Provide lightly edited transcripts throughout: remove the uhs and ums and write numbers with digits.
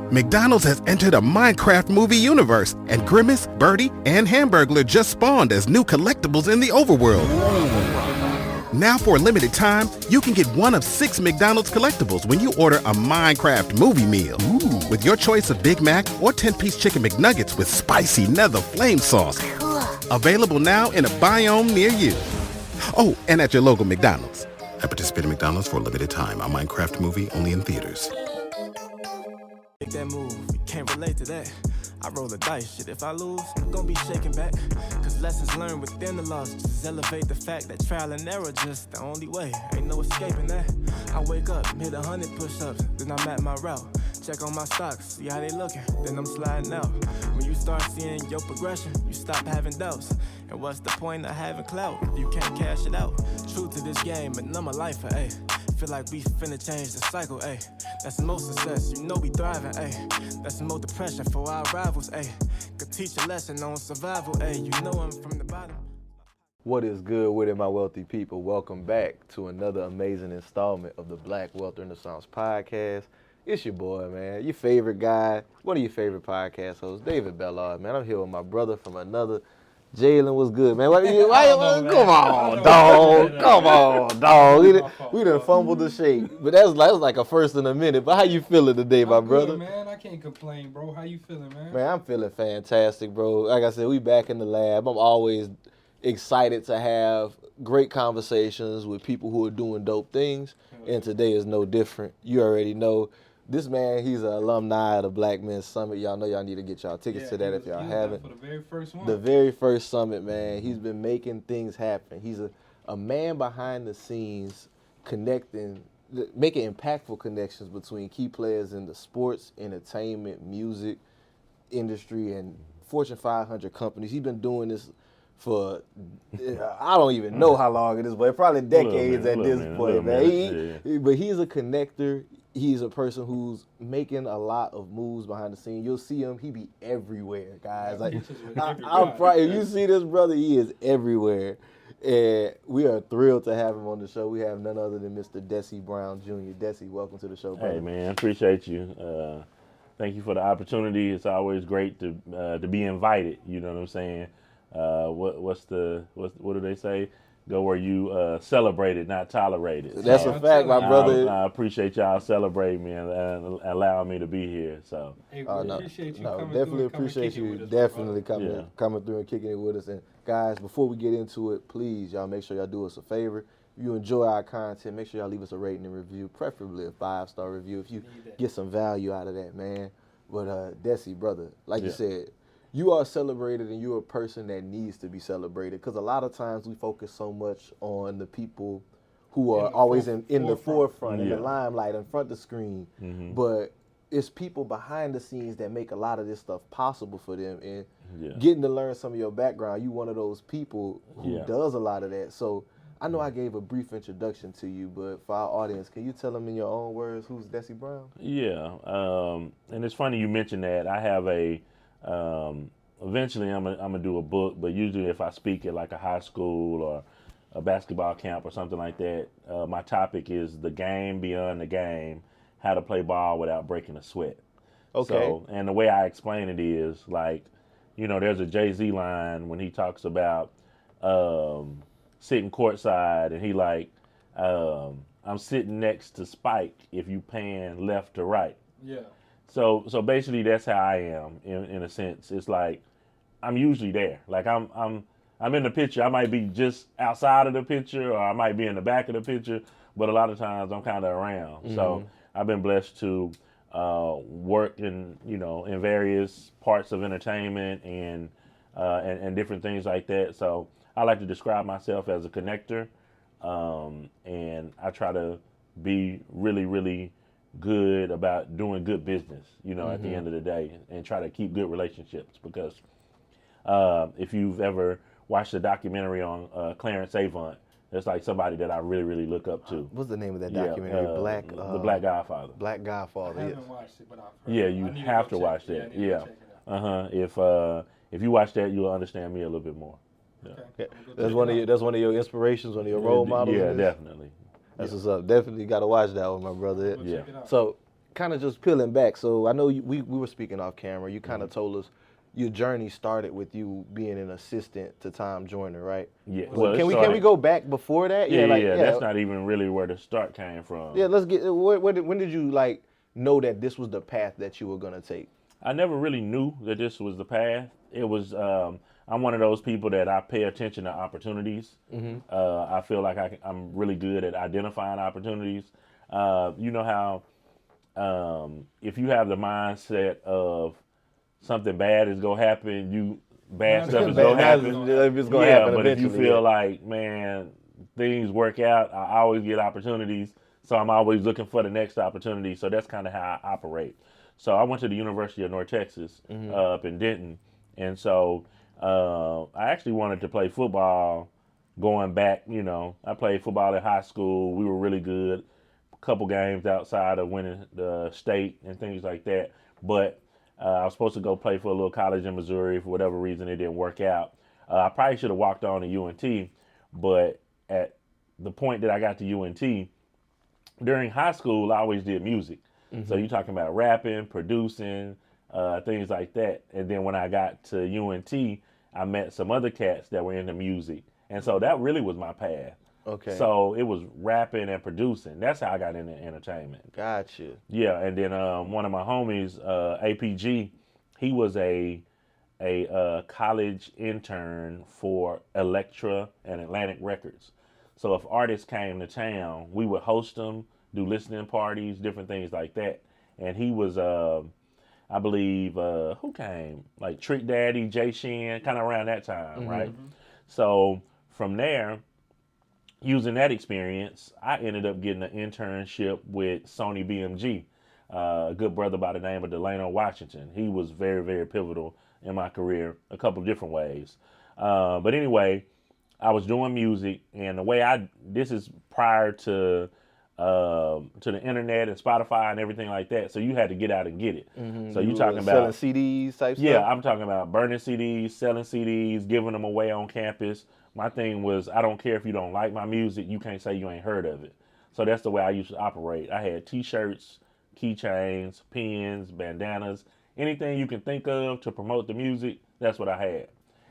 McDonald's has entered a Minecraft movie universe, and Grimace, Birdie, and Hamburglar just spawned as new collectibles in the overworld. Now for a limited time, you can get one of 6 McDonald's collectibles when you order a Minecraft movie meal. Ooh. With your choice of Big Mac or 10-piece chicken McNuggets with spicy nether flame sauce. Available now in a biome near you. Oh, and at your local McDonald's. At participating McDonald's for a limited time. A Minecraft movie only in theaters. Make that move, you can't relate to that. I roll the dice, shit, if I lose, I'm gonna be shaking back. Cause lessons learned within the loss just elevate the fact that trial and error just the only way. Ain't no escaping that. I wake up, hit 100 push-ups, then I'm at my route. Check on my stocks, see how they looking, then I'm sliding out. When you start seeing your progression, you stop having doubts. And what's the point of having clout if you can't cash it out? True to this game, and I'm a lifer, ayy. Feel like we finna change the cycle, ayy. That's the most success, you know we thriving, ayy. That's the most depression for our rivals, ayy. Could teach a lesson on survival, ayy. You know I'm from the bottom. What is good with it, my wealthy people? Welcome back to another amazing installment of the Black Wealth Renaissance Podcast. It's your boy, man, your favorite guy, one of your favorite podcast hosts, David Bellard, man. I'm here with my brother from another. Jalen, was good, man? Come on, dog. We done fumbled the shake. But that was like a first in a minute. But how you feeling today, my brother? Good, man. I can't complain, bro. How you feeling, man? Man, I'm feeling fantastic, bro. Like I said, we back in the lab. I'm always excited to have great conversations with people who are doing dope things. And today is no different. You already know. This man, he's an alumni of the Black Men's Summit. Y'all know y'all need to get y'all tickets to that if y'all haven't. For the very first one. The very first summit, man. He's been making things happen. He's a man behind the scenes making impactful connections between key players in the sports, entertainment, music industry, and Fortune 500 companies. He's been doing this for, I don't even know how long it is, but probably decades at this point, man. But he's a connector. He's a person who's making a lot of moves behind the scenes. You'll see him, he be everywhere, guys. Like, if you see this brother, he is everywhere. And we are thrilled to have him on the show. We have none other than Mr. Dessie Brown Jr. Dessie, welcome to the show, brother. Hey, man, appreciate you. Thank you for the opportunity. It's always great to be invited, you know what I'm saying? What do they say? Go where you celebrate it, not tolerate it. That's a fact, my brother. I appreciate y'all celebrating me and allowing me to be here. So, hey, appreciate you coming definitely through appreciate you definitely coming through and kicking it with us. And guys, before we get into it, please, y'all make sure y'all do us a favor. If you enjoy our content, make sure y'all leave us a rating and review, preferably a 5-star review if you get some value out of that, man. But Dessie, brother, like you said, you are celebrated and you're a person that needs to be celebrated, because a lot of times we focus so much on the people who are always in the forefront, in the limelight, in front of the screen. Mm-hmm. But it's people behind the scenes that make a lot of this stuff possible for them. And getting to learn some of your background, you one of those people who does a lot of that. So I know I gave a brief introduction to you, but for our audience, can you tell them in your own words who's Dessie Brown? Yeah, and it's funny you mentioned that. I have eventually I'm gonna do a book, but usually if I speak at like a high school or a basketball camp or something like that, my topic is the game beyond the game, how to play ball without breaking a sweat. Okay. So, and the way I explain it is like, you know, there's a Jay-Z line when he talks about sitting courtside and he like, I'm sitting next to Spike if you pan left to right. Yeah. So basically that's how I am in a sense. It's like I'm usually there. Like I'm in the picture. I might be just outside of the picture or I might be in the back of the picture, but a lot of times I'm kind of around. Mm-hmm. So I've been blessed to work in various parts of entertainment and different things like that. So I like to describe myself as a connector, and I try to be really, really good about doing good business, at the end of the day, and try to keep good relationships, because if you've ever watched a documentary on Clarence Avant, that's like somebody that I really, really look up to. What's the name of that documentary? The Black Godfather. Black Godfather. I haven't watched it, but I've heard. Yeah, you have to watch that. Yeah. If you watch that, you'll understand me a little bit more. Yeah. Okay. That's one of your inspirations, one of your role models. Yeah, definitely. That's what's up. Definitely got to watch that one, my brother. Yeah. So, kind of just peeling back. So I know we were speaking off camera. You kind of told us your journey started with you being an assistant to Tom Joyner, right? Yeah. Well, can we go back before that? Yeah, that's not even really where the start came from. Yeah, let's get. When did you like know that this was the path that you were gonna take? I never really knew that this was the path. It was. I'm one of those people that I pay attention to opportunities. I feel like I'm really good at identifying opportunities. You know how if you have the mindset of something bad is gonna happen, bad stuff is gonna happen. It's gonna happen but if you eventually, feel like, man, things work out, I always get opportunities, so I'm always looking for the next opportunity. So that's kind of how I operate. So I went to the University of North Texas up in Denton, and so I actually wanted to play football. Going back, I played football in high school. We were really good. A couple games outside of winning the state and things like that, but I was supposed to go play for a little college in Missouri. For whatever reason, it didn't work out. I probably should have walked on to UNT, but at the point that I got to UNT, during high school, I always did music. So you're talking about rapping, producing, things like that. And then when I got to UNT, I met some other cats that were into music. And so that really was my path. Okay. So it was rapping and producing. That's how I got into entertainment. Gotcha. Yeah, and then one of my homies, APG, he was a college intern for Elektra and Atlantic Records. So if artists came to town, we would host them, do listening parties, different things like that. And he was, I believe, who came? Like Trick Daddy, Jay Shin, kind of around that time, right? So from there, using that experience, I ended up getting an internship with Sony BMG, a good brother by the name of Delano Washington. He was very, very pivotal in my career a couple of different ways. But anyway, I was doing music, and the way this is prior to the internet and Spotify and everything like that. So you had to get out and get it. So you talking about selling CDs type stuff? Yeah, I'm talking about burning CDs, selling CDs, giving them away on campus. My thing was, I don't care if you don't like my music, you can't say you ain't heard of it. So that's the way I used to operate. I had T-shirts, keychains, pins, bandanas, anything you can think of to promote the music, that's what I had.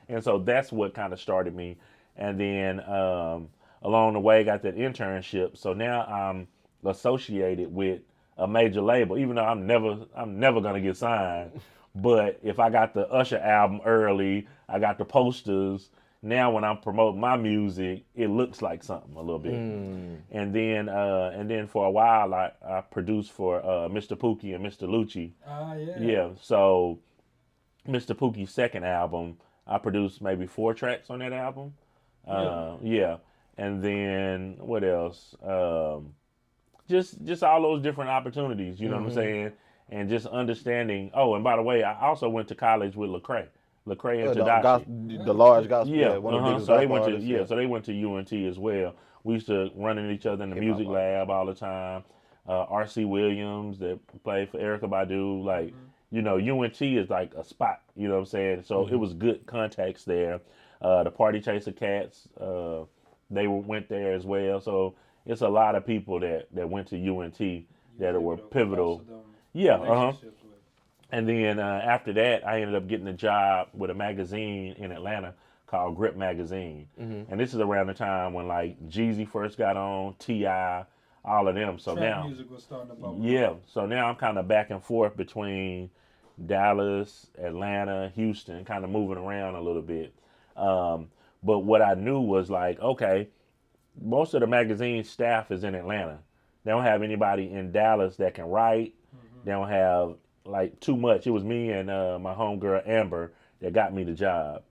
And so that's what kind of started me. And then along the way, got that internship. So now I'm associated with a major label, even though I'm never gonna get signed. But if I got the Usher album early, I got the posters. Now when I'm promoting my music, it looks like something a little bit. And then for a while, I produced for Mr. Pookie and Mr. Lucci. Yeah. So Mr. Pookie's second album, I produced maybe 4 tracks on that album. Yeah. And then what else? Just all those different opportunities, you know what I'm saying? And just understanding. Oh, and by the way, I also went to college with Lecrae and Tadashi. The large gospel. Yeah, one of the biggest so they gospel artists, so they went to UNT as well. We used to run into each other in the music lab all the time. R.C. Williams that played for Erykah Badu, like, UNT is like a spot, you know what I'm saying? So it was good contacts there. The Party Chaser Cats, they went there as well. So it's a lot of people that went to UNT that were pivotal. Yeah, And then after that, I ended up getting a job with a magazine in Atlanta called Grip Magazine. And this is around the time when like Jeezy first got on, T.I., all of them. So Trap now, music was starting to bubble. Yeah. So now I'm kind of back and forth between Dallas, Atlanta, Houston, kind of moving around a little bit. But what I knew was like, okay, most of the magazine staff is in Atlanta. They don't have anybody in Dallas that can write. They don't have like too much. It was me and my homegirl Amber that got me the job.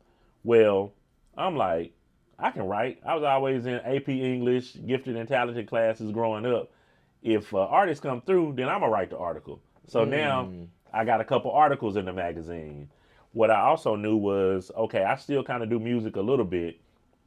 Well, I'm like, I can write. I was always in AP English, gifted and talented classes growing up. If artists come through, then I'm going to write the article. So now I got a couple articles in the magazine. What I also knew was, okay, I still kind of do music a little bit.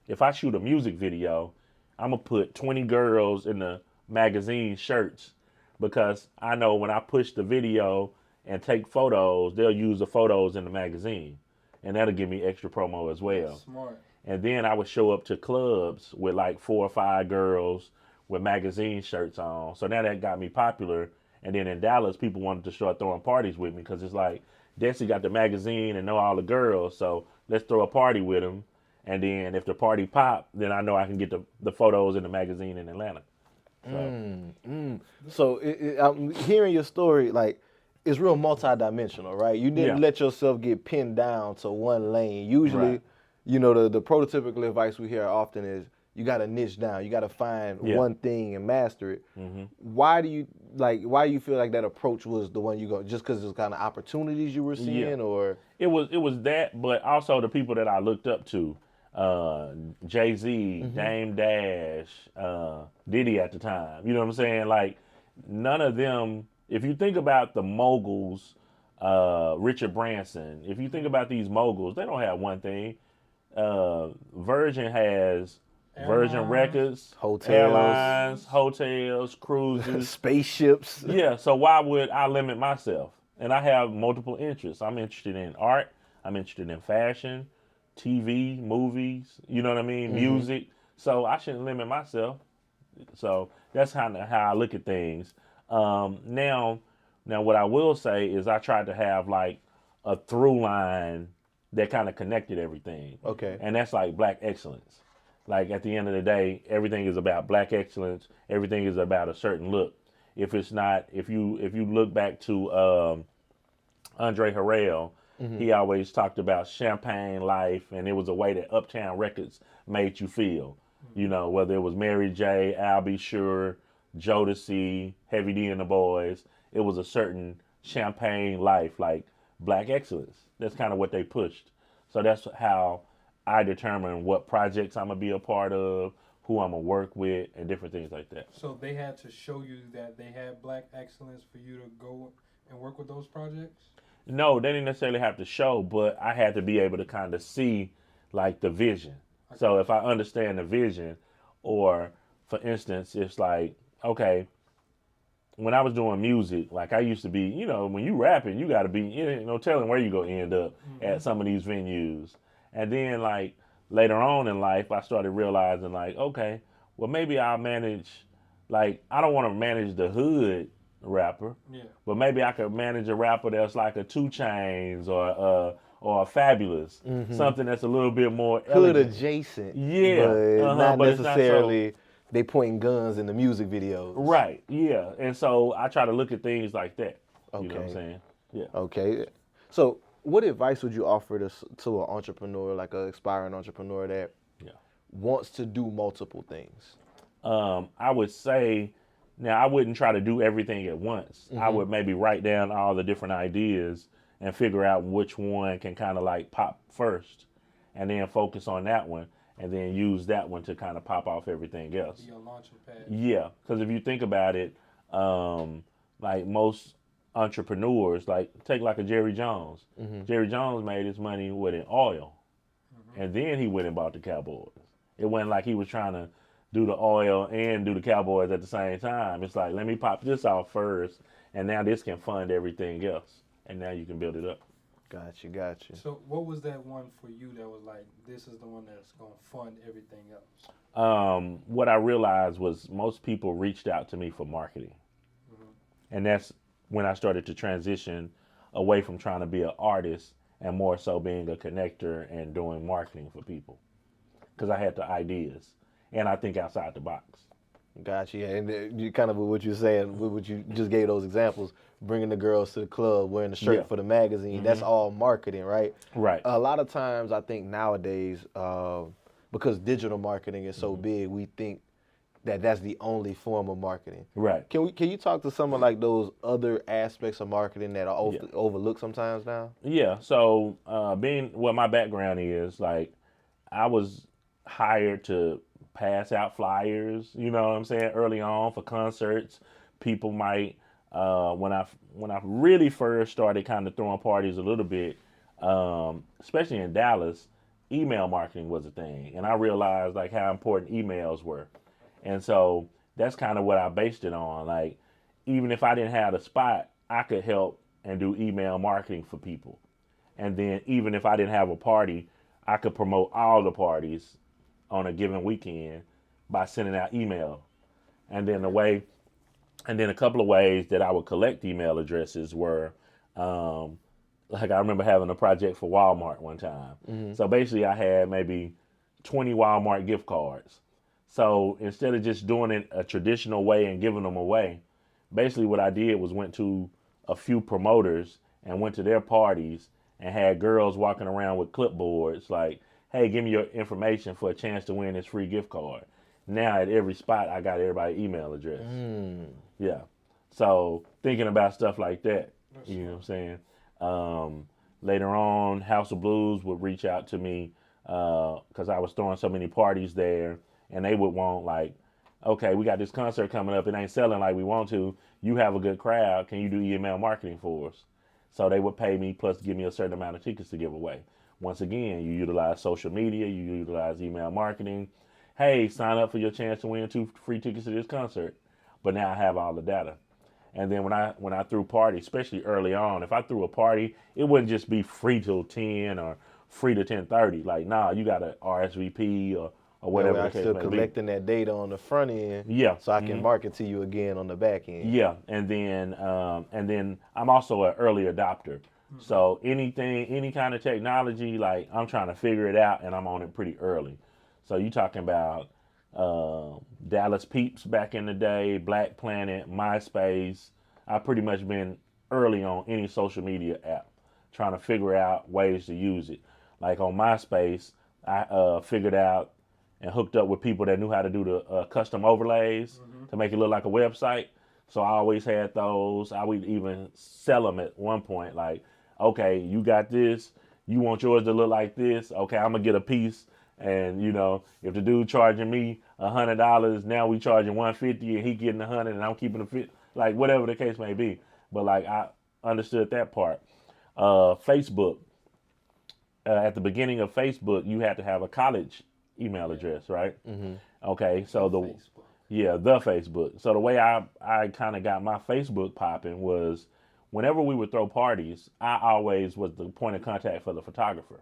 If I shoot a music video, I'm going to put 20 girls in the magazine shirts because I know when I push the video and take photos, they'll use the photos in the magazine. And that'll give me extra promo as well. That's smart. And then I would show up to clubs with like 4 or 5 girls with magazine shirts on. So now that got me popular And then in Dallas, people wanted to start throwing parties with me because it's like, Dessie got the magazine and know all the girls, so let's throw a party with him. And then if the party pop, then I know I can get the photos in the magazine in Atlanta. So I'm hearing your story, like, it's real multidimensional, right? You didn't let yourself get pinned down to one lane. Usually, you know, the prototypical advice we hear often is you got to niche down. You got to find one thing and master it. Mm-hmm. Why do you feel like that approach was the one you go, just because it's kind of opportunities you were seeing, or? It was that, but also the people that I looked up to. Jay-Z, Dame Dash, Diddy at the time. You know what I'm saying? Like, none of them, if you think about the moguls, Richard Branson, if you think about these moguls, they don't have one thing. Virgin has Virgin Records, airlines, hotels, cruises, spaceships. Yeah, so why would I limit myself? And I have multiple interests. I'm interested in art. I'm interested in fashion, TV, movies, you know what I mean? Music. So I shouldn't limit myself. So that's kind of how I look at things. Now what I will say is I tried to have like a through line that kind of connected everything. Okay. And that's like Black excellence. Like at the end of the day, everything is about Black excellence. Everything is about a certain look. If it's not, if you look back to Andre Harrell, he always talked about champagne life, and it was a way that Uptown Records made you feel. You know, whether it was Mary J, Al B. Sure, Jodeci, Heavy D and the Boys, it was a certain champagne life, like Black excellence. That's kind of what they pushed. So that's how I determine what projects I'm going to be a part of, who I'm going to work with, and different things like that. So they had to show you that they had Black excellence for you to go and work with those projects? No, they didn't necessarily have to show, but I had to be able to kind of see, like, the vision. Okay. So if I understand the vision, or, for instance, it's like, okay, when I was doing music, like I used to be, you know, when you rapping, you got to be, you know, telling where you going to end up at some of these venues. And then, like, later on in life, I started realizing, like, okay, well, maybe I'll manage, like, I don't want to manage the hood rapper, but maybe I could manage a rapper that's like a 2 Chainz or a Fabulous, something that's a little bit more hood adjacent, but not but necessarily not so, they pointing guns in the music videos, right? Yeah, and so I try to look at things like that. Okay. You know what I'm saying? Yeah. Okay. So, what advice would you offer to an entrepreneur, like an aspiring entrepreneur that wants to do multiple things? I would say, now I wouldn't try to do everything at once. I would maybe write down all the different ideas and figure out which one can kind of like pop first, and then focus on that one, and then use that one to kind of pop off everything else. Your launching pad. Yeah, because if you think about it, like most entrepreneurs, like take like a Jerry Jones. Jerry Jones made his money with an oil, and then he went and bought the Cowboys. It wasn't like he was trying to do the oil and do the Cowboys at the same time. It's like, let me pop this off first, and now this can fund everything else, and now you can build it up. Gotcha. So what was that one for you that was like, this is the one that's going to fund everything else? What I realized was most people reached out to me for marketing. And that's when I started to transition away from trying to be an artist and more so being a connector and doing marketing for people. Because I had the ideas, and I think outside the box. Gotcha. Yeah. And you kind of what you're saying, what you just gave those examples, bringing the girls to the club, wearing the shirt for the magazine, that's all marketing, right? Right. A lot of times I think nowadays, because digital marketing is so big, we think that that's the only form of marketing. Right. Can you talk to some of like those other aspects of marketing that are overlooked sometimes now? Yeah. So being what my background is, like I was hired to pass out flyers, you know what I'm saying, early on for concerts. People might, when I really first started kind of throwing parties a little bit, especially in Dallas, email marketing was a thing. And I realized like how important emails were. And so that's kind of what I based it on. Like, even if I didn't have a spot, I could help and do email marketing for people. And then even if I didn't have a party, I could promote all the parties on a given weekend by sending out email. And then the way And then a couple of ways that I would collect email addresses were, like I remember having a project for Walmart one time. So basically I had maybe 20 Walmart gift cards. So instead of just doing it a traditional way and giving them away, basically what I did was went to a few promoters and went to their parties and had girls walking around with clipboards like, hey, give me your information for a chance to win this free gift card. Now at every spot, I got everybody's email address. Yeah. So thinking about stuff like that, you know what I'm saying? Later on, House of Blues would reach out to me because I was throwing so many parties there, and they would want like, okay, we got this concert coming up. It ain't selling like we want to. You have a good crowd. Can you do email marketing for us? So they would pay me plus give me a certain amount of tickets to give away. Once again, you utilize social media, you utilize email marketing. Hey, sign up for your chance to win 2 free tickets to this concert. But now I have all the data. And then when I threw parties, especially early on, if I threw a party, it wouldn't just be free till 10 or free to 10:30. Like, nah, you got to RSVP or whatever the case may be. Still collecting that data on the front end, so I can market to you again on the back end. Yeah, and then I'm also an early adopter. So any kind of technology, like I'm trying to figure it out, and I'm on it pretty early. So you talking about Dallas Peeps back in the day, Black Planet, MySpace. I've pretty much been early on any social media app, trying to figure out ways to use it. Like on MySpace, I figured out and hooked up with people that knew how to do the custom overlays to make it look like a website. So I always had those. I would even sell them at one point. Like, okay, you got this. You want yours to look like this. Okay, I'm going to get a piece. And, you know, if the dude charging me $100, now we charging $150 and he getting $100 and I'm keeping the $50, like whatever the case may be. But like I understood that part. Facebook, at the beginning of Facebook, you had to have a college email address, right? Okay, so the Facebook. So the way I kind of got my Facebook popping was whenever we would throw parties, I always was the point of contact for the photographer.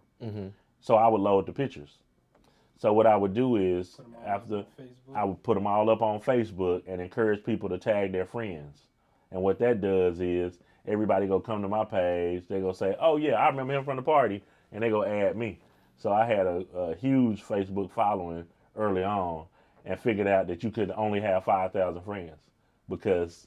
So I would load the pictures. So what I would do is I would put them all up on Facebook and encourage people to tag their friends. And what that does is everybody go come to my page. They go say, oh yeah, I remember him from the party. And they go add me. So I had a huge Facebook following early on and figured out that you could only have 5,000 friends because,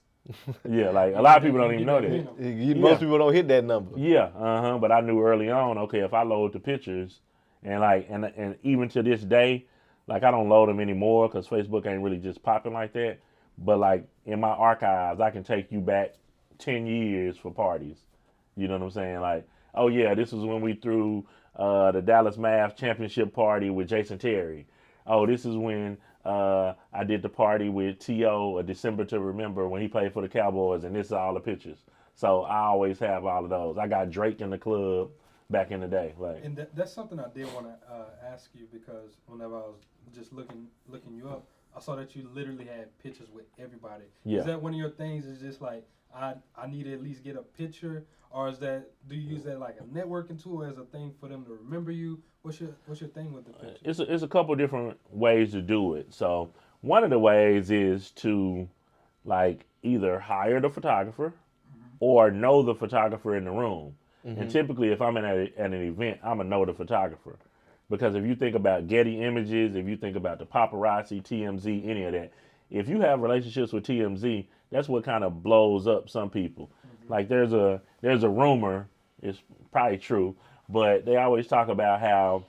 like a lot of people don't even know that. Most people don't hit that number. Yeah, but I knew early on, okay, if I load the pictures and even to this day, like I don't load them anymore because Facebook ain't really just popping like that. But like in my archives, I can take you back 10 years for parties. You know what I'm saying? Like, oh yeah, this was when we threw the Dallas Math Championship party with Jason Terry. Oh, this is when I did the party with T.O. a December to Remember when he played for the Cowboys, and this is all the pictures. So I always have all of those. I got Drake in the club back in the day. Like, and that's something I did want to ask you because whenever I was just looking you up, I saw that you literally had pictures with everybody. Yeah. Is that one of your things? Is just like I need to at least get a picture, or do you use that like a networking tool as a thing for them to remember you? What's your thing with the picture? It's a couple different ways to do it. So one of the ways is to like either hire the photographer or know the photographer in the room. And typically, if I'm at an event, I'm gonna know the photographer. Because if you think about Getty Images, if you think about the paparazzi, TMZ, any of that, if you have relationships with TMZ, that's what kind of blows up some people. Like there's a rumor, it's probably true, but they always talk about how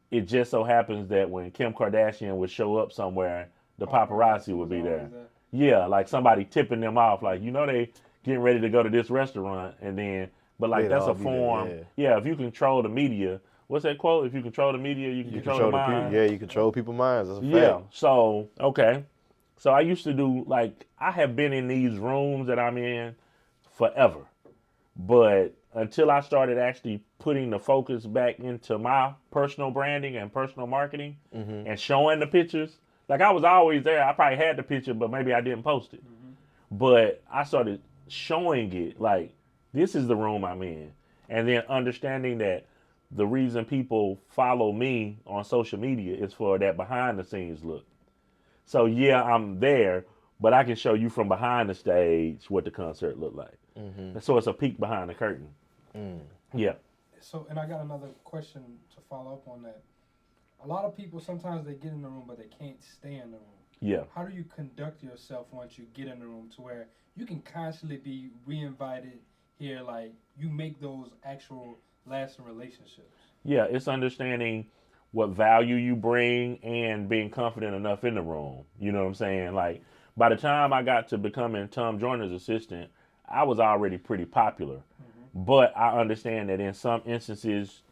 it just so happens that when Kim Kardashian would show up somewhere, the paparazzi would be there. Yeah, like somebody tipping them off, like, you know, they getting ready to go to this restaurant, and then, but like that's a form. Yeah, if you control the media. What's that quote? If you control the media, you can control the mind. Yeah, you control people's minds. That's a fact. Yeah. So, okay. So I used to do, like, I have been in these rooms that I'm in forever. But until I started actually putting the focus back into my personal branding and personal marketing and showing the pictures, like I was always there. I probably had the picture, but maybe I didn't post it. But I started showing it, like, this is the room I'm in. And then understanding that the reason people follow me on social media is for that behind the scenes look. So yeah, I'm there, but I can show you from behind the stage what the concert looked like. And so it's a peek behind the curtain. Yeah. So, and I got another question to follow up on that. A lot of people, sometimes they get in the room, but they can't stay in the room. Yeah. How do you conduct yourself once you get in the room to where you can constantly be re-invited here, like you make those actual lasting relationships? Yeah, it's understanding what value you bring and being confident enough in the room. You know what I'm saying? Like, by the time I got to becoming Tom Joyner's assistant, I was already pretty popular. But I understand that in some instances,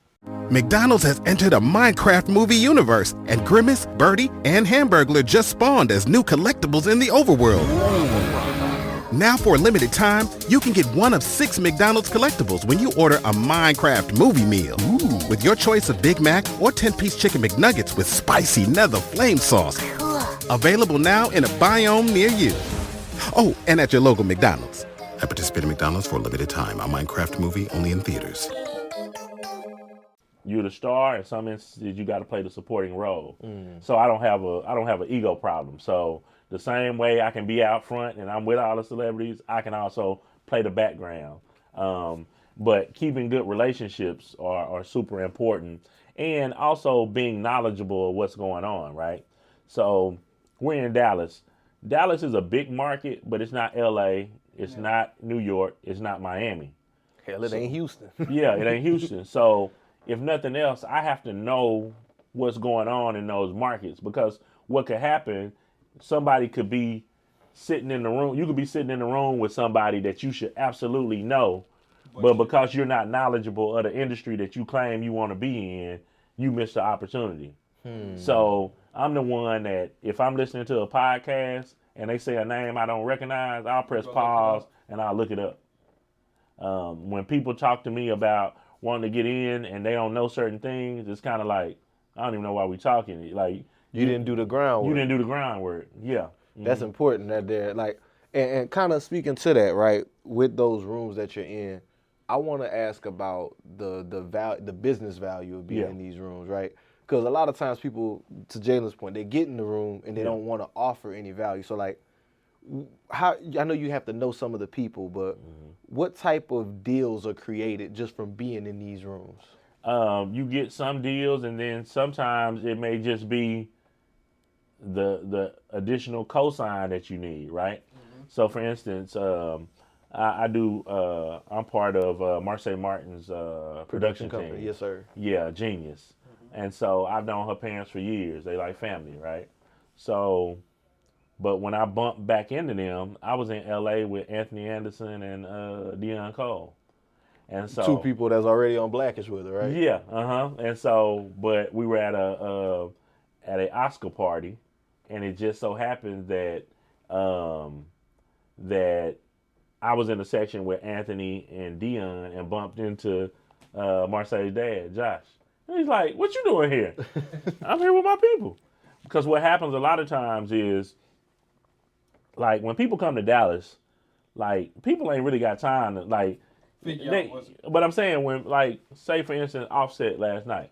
McDonald's has entered a Minecraft movie universe, and Grimace, Birdie, and Hamburglar just spawned as new collectibles in the overworld. Now for a limited time, you can get one of 6 McDonald's collectibles when you order a Minecraft movie meal. With your choice of Big Mac or 10-piece chicken McNuggets with spicy nether flame sauce. Available now in a biome near you. Oh, and at your local McDonald's. At participating McDonald's for a limited time. A Minecraft movie only in theaters. you're the star. In some instances, you got to play the supporting role. So I don't have an ego problem. So the same way I can be out front and I'm with all the celebrities, I can also play the background. But keeping good relationships are super important, and also being knowledgeable of what's going on, right? So we're in Dallas. Dallas is a big market, but it's not LA, it's not New York, it's not Miami. Hell, it ain't Houston. Yeah, it ain't Houston. So if nothing else, I have to know what's going on in those markets, because what could happen, somebody could be sitting in the room. You could be sitting in the room with somebody that you should absolutely know, but because you're not knowledgeable of the industry that you claim you want to be in, you miss the opportunity. So I'm the one that if I'm listening to a podcast and they say a name I don't recognize, I'll press pause and I'll look it up. When people talk to me about wanting to get in and they don't know certain things, it's kind of like, I don't even know why we're talking. Like, You didn't do the groundwork. you didn't do the groundwork. Yeah. That's important that they're like, and kind of speaking to that, right, with those rooms that you're in, I want to ask about the business value of being in these rooms, right? Because a lot of times people, to Jalen's point, they get in the room and they don't want to offer any value. So like, how, I know you have to know some of the people, but what type of deals are created just from being in these rooms? You get some deals, and then sometimes it may just be the additional cosign that you need, right? So for instance, I'm part of Marseille Martin's production company. team. Yes, sir. Yeah, Genius. And so I've known her parents for years. They like family, right? So, but when I bumped back into them, I was in LA with Anthony Anderson and Deion Cole. And so 2 people that's already on Blackish with her, right? Yeah, And so, but we were at a Oscar party, and it just so happened that that I was in a section with Anthony and Deion and bumped into Marseille's dad, Josh. And he's like, "What you doing here?" I'm here with my people. Because what happens a lot of times is, like, when people come to Dallas, like, people ain't really got time to, like, but I'm saying, when, like, say for instance, Offset last night.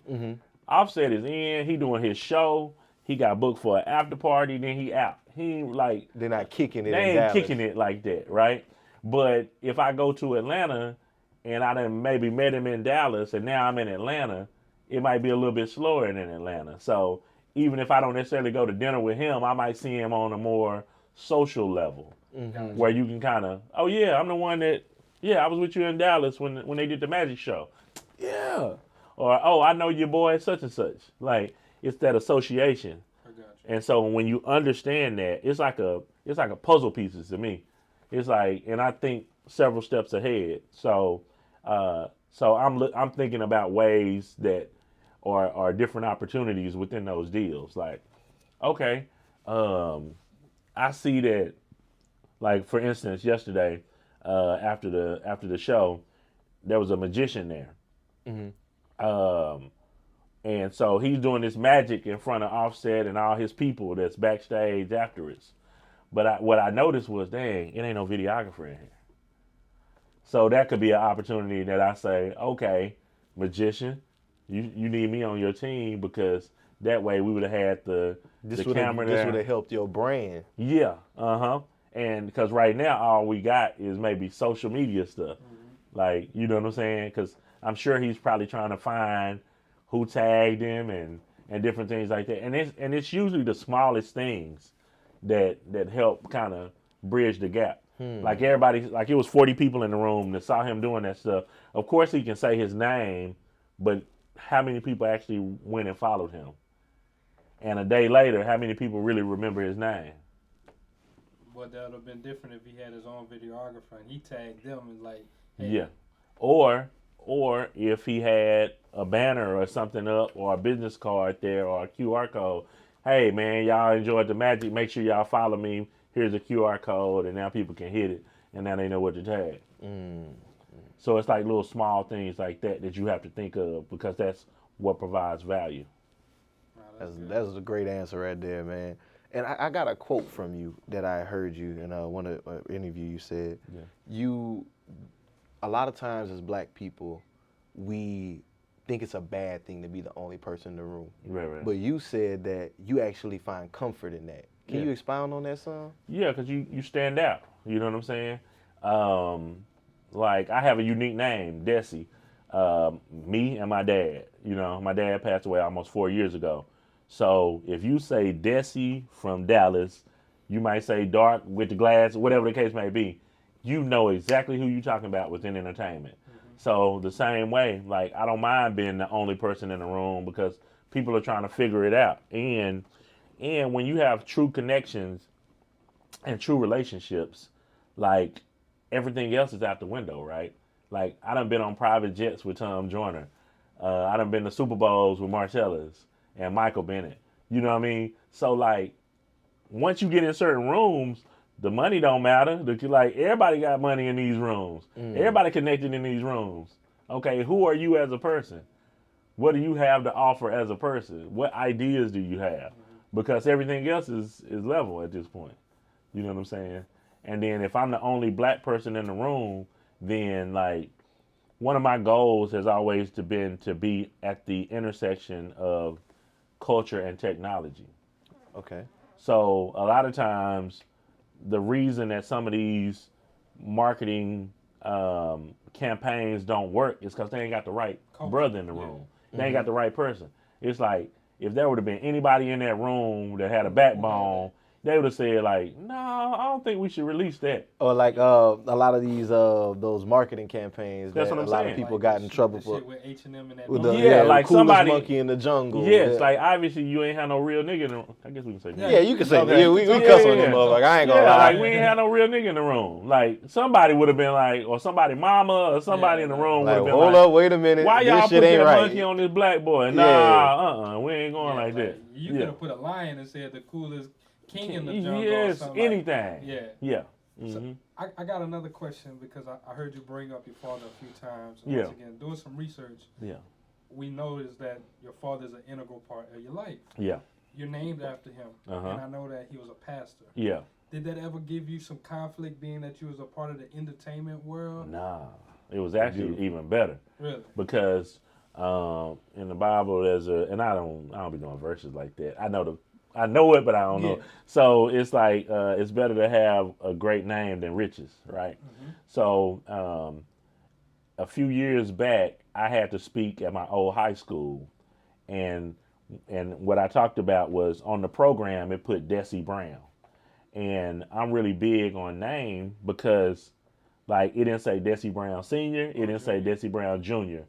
Offset is in, he doing his show, he got booked for an after party, then he out. He ain't like, They're not kicking it. they ain't kicking it like that, right? But if I go to Atlanta and I done maybe met him in Dallas and now I'm in Atlanta, it might be a little bit slower than Atlanta. So even if I don't necessarily go to dinner with him, I might see him on a more social level, where you can kind of, oh yeah, I'm the one that, yeah, I was with you in Dallas when they did the Magic Show. Yeah. Or, oh, I know your boy such and such. Like, it's that association. I got you. And so when you understand that, it's like a puzzle pieces to me. It's like, and I think several steps ahead. So I'm thinking about ways that are different opportunities within those deals. Like, okay, I see that, like, for instance, yesterday, after the show, there was a magician there. And so he's doing this magic in front of Offset and all his people that's backstage afterwards. But what I noticed was, dang, it ain't no videographer in here. So that could be an opportunity that I say, okay, magician, you need me on your team, because That way we would have had the camera there. This would have helped your brand. Yeah, and because right now all we got is maybe social media stuff. Like, you know what I'm saying? Because I'm sure he's probably trying to find who tagged him and different things like that. And it's usually the smallest things that help kind of bridge the gap. Like everybody, like it was 40 people in the room that saw him doing that stuff. Of course he can say his name, but how many people actually went and followed him? And a day later, how many people really remember his name? Well, that would have been different if he had his own videographer and he tagged them and like, hey. Yeah. Or if he had a banner or something up or a business card there or a QR code. Hey, man, y'all enjoyed the magic. Make sure y'all follow me. Here's a QR code, and now people can hit it, and now they know what to tag. So it's like little small things like that you have to think of because that's what provides value. That's a great answer right there, man. And I got a quote from you that I heard you in one of the interview. You said, a lot of times as black people, we think it's a bad thing to be the only person in the room. Right. But you said that you actually find comfort in that. Can you expound on that some? Yeah, because you stand out. You know what I'm saying? Like, I have a unique name, Dessie. Me and my dad. You know, my dad passed away almost 4 years ago. So if you say Dessie from Dallas, you might say dark with the glass, whatever the case may be. You know exactly who you're talking about within entertainment. So the same way, like, I don't mind being the only person in the room because people are trying to figure it out. And when you have true connections and true relationships, like, everything else is out the window, right? Like, I done been on private jets with Tom Joyner. I done been to Super Bowls with Marcellus and Michael Bennett. You know what I mean? So, like, once you get in certain rooms, the money don't matter. Like, everybody got money in these rooms. Everybody connected in these rooms. Okay, who are you as a person? What do you have to offer as a person? What ideas do you have? Because everything else is level at this point. You know what I'm saying? And then if I'm the only black person in the room, then, like, one of my goals has always been to be at the intersection of culture and technology. Okay. So a lot of times, the reason that some of these marketing campaigns don't work is because they ain't got the right brother in the room. They ain't got the right person. It's like, if there would have been anybody in that room that had a backbone, they would have said, like, no, I don't think we should release that. Or like a lot of these those marketing campaigns That's that what I'm a lot saying. of people Like got in trouble for. Shit with H&M and that. With like coolest somebody monkey in the jungle. Yes, like, obviously you ain't had no real nigga in the room. I guess we can say that. Yeah, you can say Okay. that. Yeah, we cuss on them motherfucker. I ain't gonna lie. Like, we ain't had no real nigga in the room. Like, somebody would have been like, or somebody mama or somebody in the room would Like, have been hold like, up, wait a minute. why this y'all shit put ain't that right. monkey on this black boy? Nah, we ain't going like that. You could have put a lion and said the coolest king in the jungle. Yes, or something anything. Like, Yeah. So I got another question because I heard you bring up your father a few times. Yeah. Once again, doing some research, we noticed that your father is an integral part of your life. Yeah. You're named after him, and I know that he was a pastor. Yeah. Did that ever give you some conflict, being that you was a part of the entertainment world? Nah, it was actually even better. Really? Because in the Bible there's and I don't be doing verses like that. I know it, but I don't know. So it's like it's better to have a great name than riches, right? So a few years back, I had to speak at my old high school, and what I talked about was on the program it put Dessie Brown, and I'm really big on name because, like, it didn't say Dessie Brown Sr., it didn't say Dessie Brown Jr.,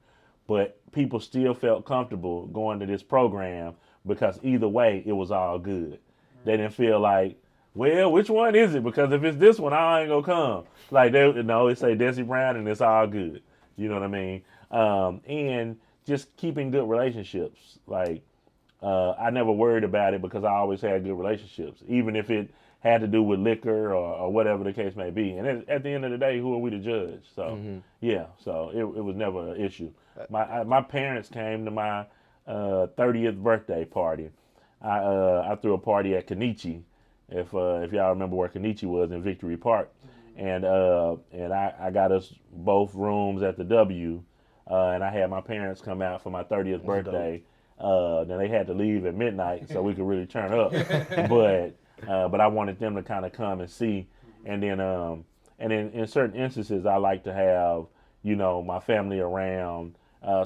but people still felt comfortable going to this program because either way, it was all good. They didn't feel like, well, which one is it? Because if it's this one, I ain't gonna come. Like, it say Dessie Brown and it's all good. You know what I mean? And just keeping good relationships. Like, I never worried about it because I always had good relationships, even if it had to do with liquor or whatever the case may be. And at the end of the day, who are we to judge? So, so it was never an issue. My parents came to my 30th birthday party. I threw a party at Kenichi, if y'all remember where Kenichi was in Victory Park, and I got us both rooms at the W, and I had my parents come out for my 30th birthday. Then they had to leave at midnight so we could really turn up. But I wanted them to kind of come and see. And then in certain instances, I like to have, my family around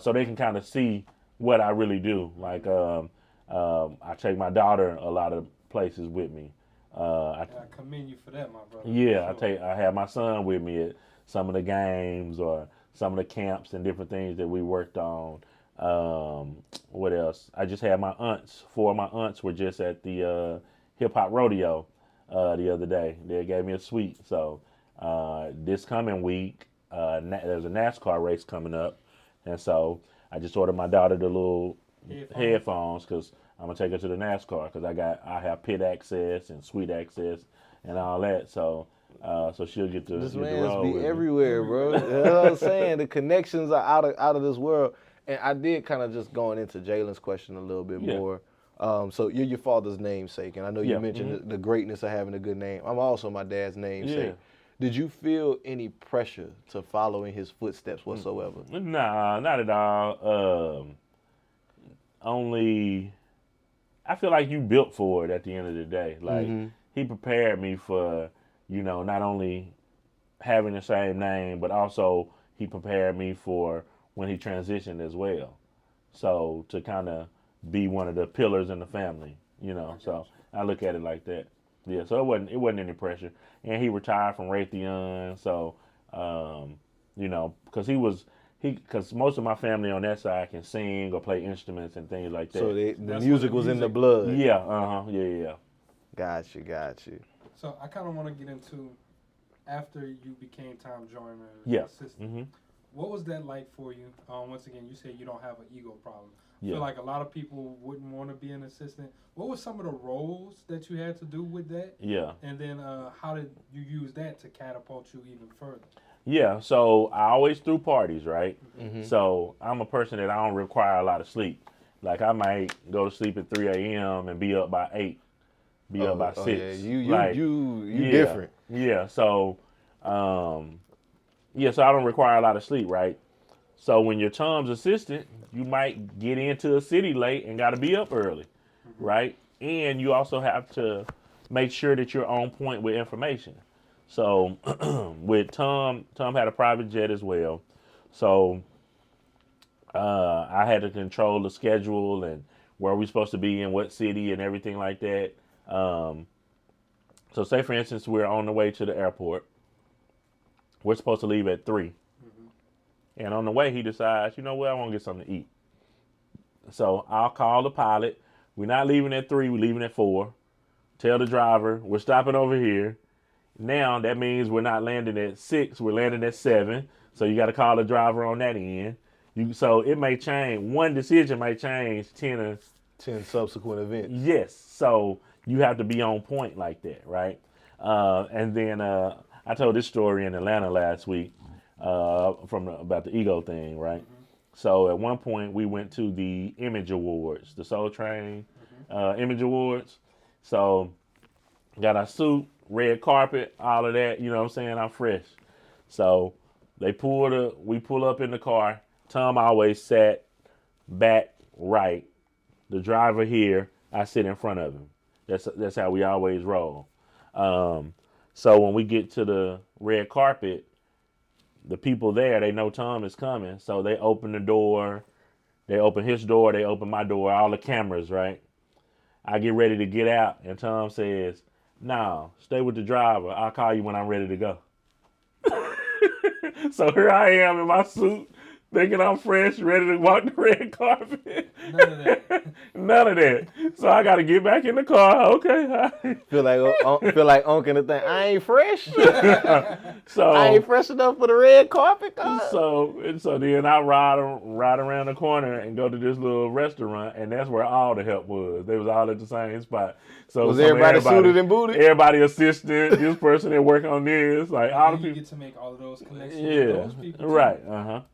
so they can kind of see what I really do. Like I take my daughter a lot of places with me. I commend you for that, my brother. Yeah, sure. I have my son with me at some of the games or some of the camps and different things that we worked on. What else? I just had my aunts. 4 of my aunts were just at the hip hop rodeo the other day. They gave me a suite. So this coming week, there's a NASCAR race coming up, and so I just ordered my daughter the little headphones because I'm gonna take her to the NASCAR because I have pit access and suite access and all that. So she'll get to this get man's roll be with everywhere, bro. You know what I'm saying? The connections are out of this world. And I did kind of just going into Jalen's question a little bit more. So you're your father's namesake, and I know you mentioned the greatness of having a good name. I'm also my dad's namesake. Yeah. Did you feel any pressure to follow in his footsteps whatsoever? Nah, not at all. Only I feel like you built for it at the end of the day. Like he prepared me for, not only having the same name, but also he prepared me for when he transitioned as well. So to kind of be one of the pillars in the family, So I look at it like that. Yeah, so it wasn't any pressure. And he retired from Raytheon, so because most of my family on that side can sing or play instruments and things like that. So the music was in the blood. Yeah, yeah. Got you. So I kind of want to get into after you became Tom Joyner's assistant. What was that like for you? Once again, you said you don't have an ego problem. I feel like a lot of people wouldn't want to be an assistant. What were some of the roles that you had to do with that? Yeah. And then how did you use that to catapult you even further? Yeah, so I always threw parties, right? So I'm a person that I don't require a lot of sleep. Like I might go to sleep at 3 a.m. and be up by 8, be up by 6. Yeah. You different. Yeah, so so I don't require a lot of sleep, right? So when you're Tom's assistant, you might get into a city late and got to be up early, right? And you also have to make sure that you're on point with information. So with Tom had a private jet as well. So I had to control the schedule and where we're supposed to be in what city and everything like that. So say, for instance, we're on the way to the airport. We're supposed to leave at 3. And on the way, he decides, I want to get something to eat. So I'll call the pilot. We're not leaving at 3. We're leaving at 4. Tell the driver, we're stopping over here. Now that means we're not landing at 6. We're landing at 7. So you got to call the driver on that end. So it may change. One decision might change 10 subsequent events. Yes. So you have to be on point like that, right? And then I told this story in Atlanta last week about the ego thing, right? So at one point we went to the Image Awards, the Soul Train Image Awards. So got our suit, red carpet, all of that. You know what I'm saying? I'm fresh. So we pull up in the car. Tom always sat back right. The driver here, I sit in front of him. That's how we always roll. So when we get to the red carpet, the people there, they know Tom is coming. So they open the door. They open his door. They open my door. All the cameras, right? I get ready to get out. And Tom says, "No, stay with the driver. I'll call you when I'm ready to go." So here I am in my suit, thinking I'm fresh, ready to walk the red carpet. None of that. None of that. So I got to get back in the car. Okay. Feel like Unc in the thing. I ain't fresh. So I ain't fresh enough for the red carpet. So then I ride around the corner and go to this little restaurant, and that's where all the help was. They was all at the same spot. So was everybody suited and booted? Everybody assistant. This person that work on this, like all the people. You get to make all of those connections with those people. Too. Right.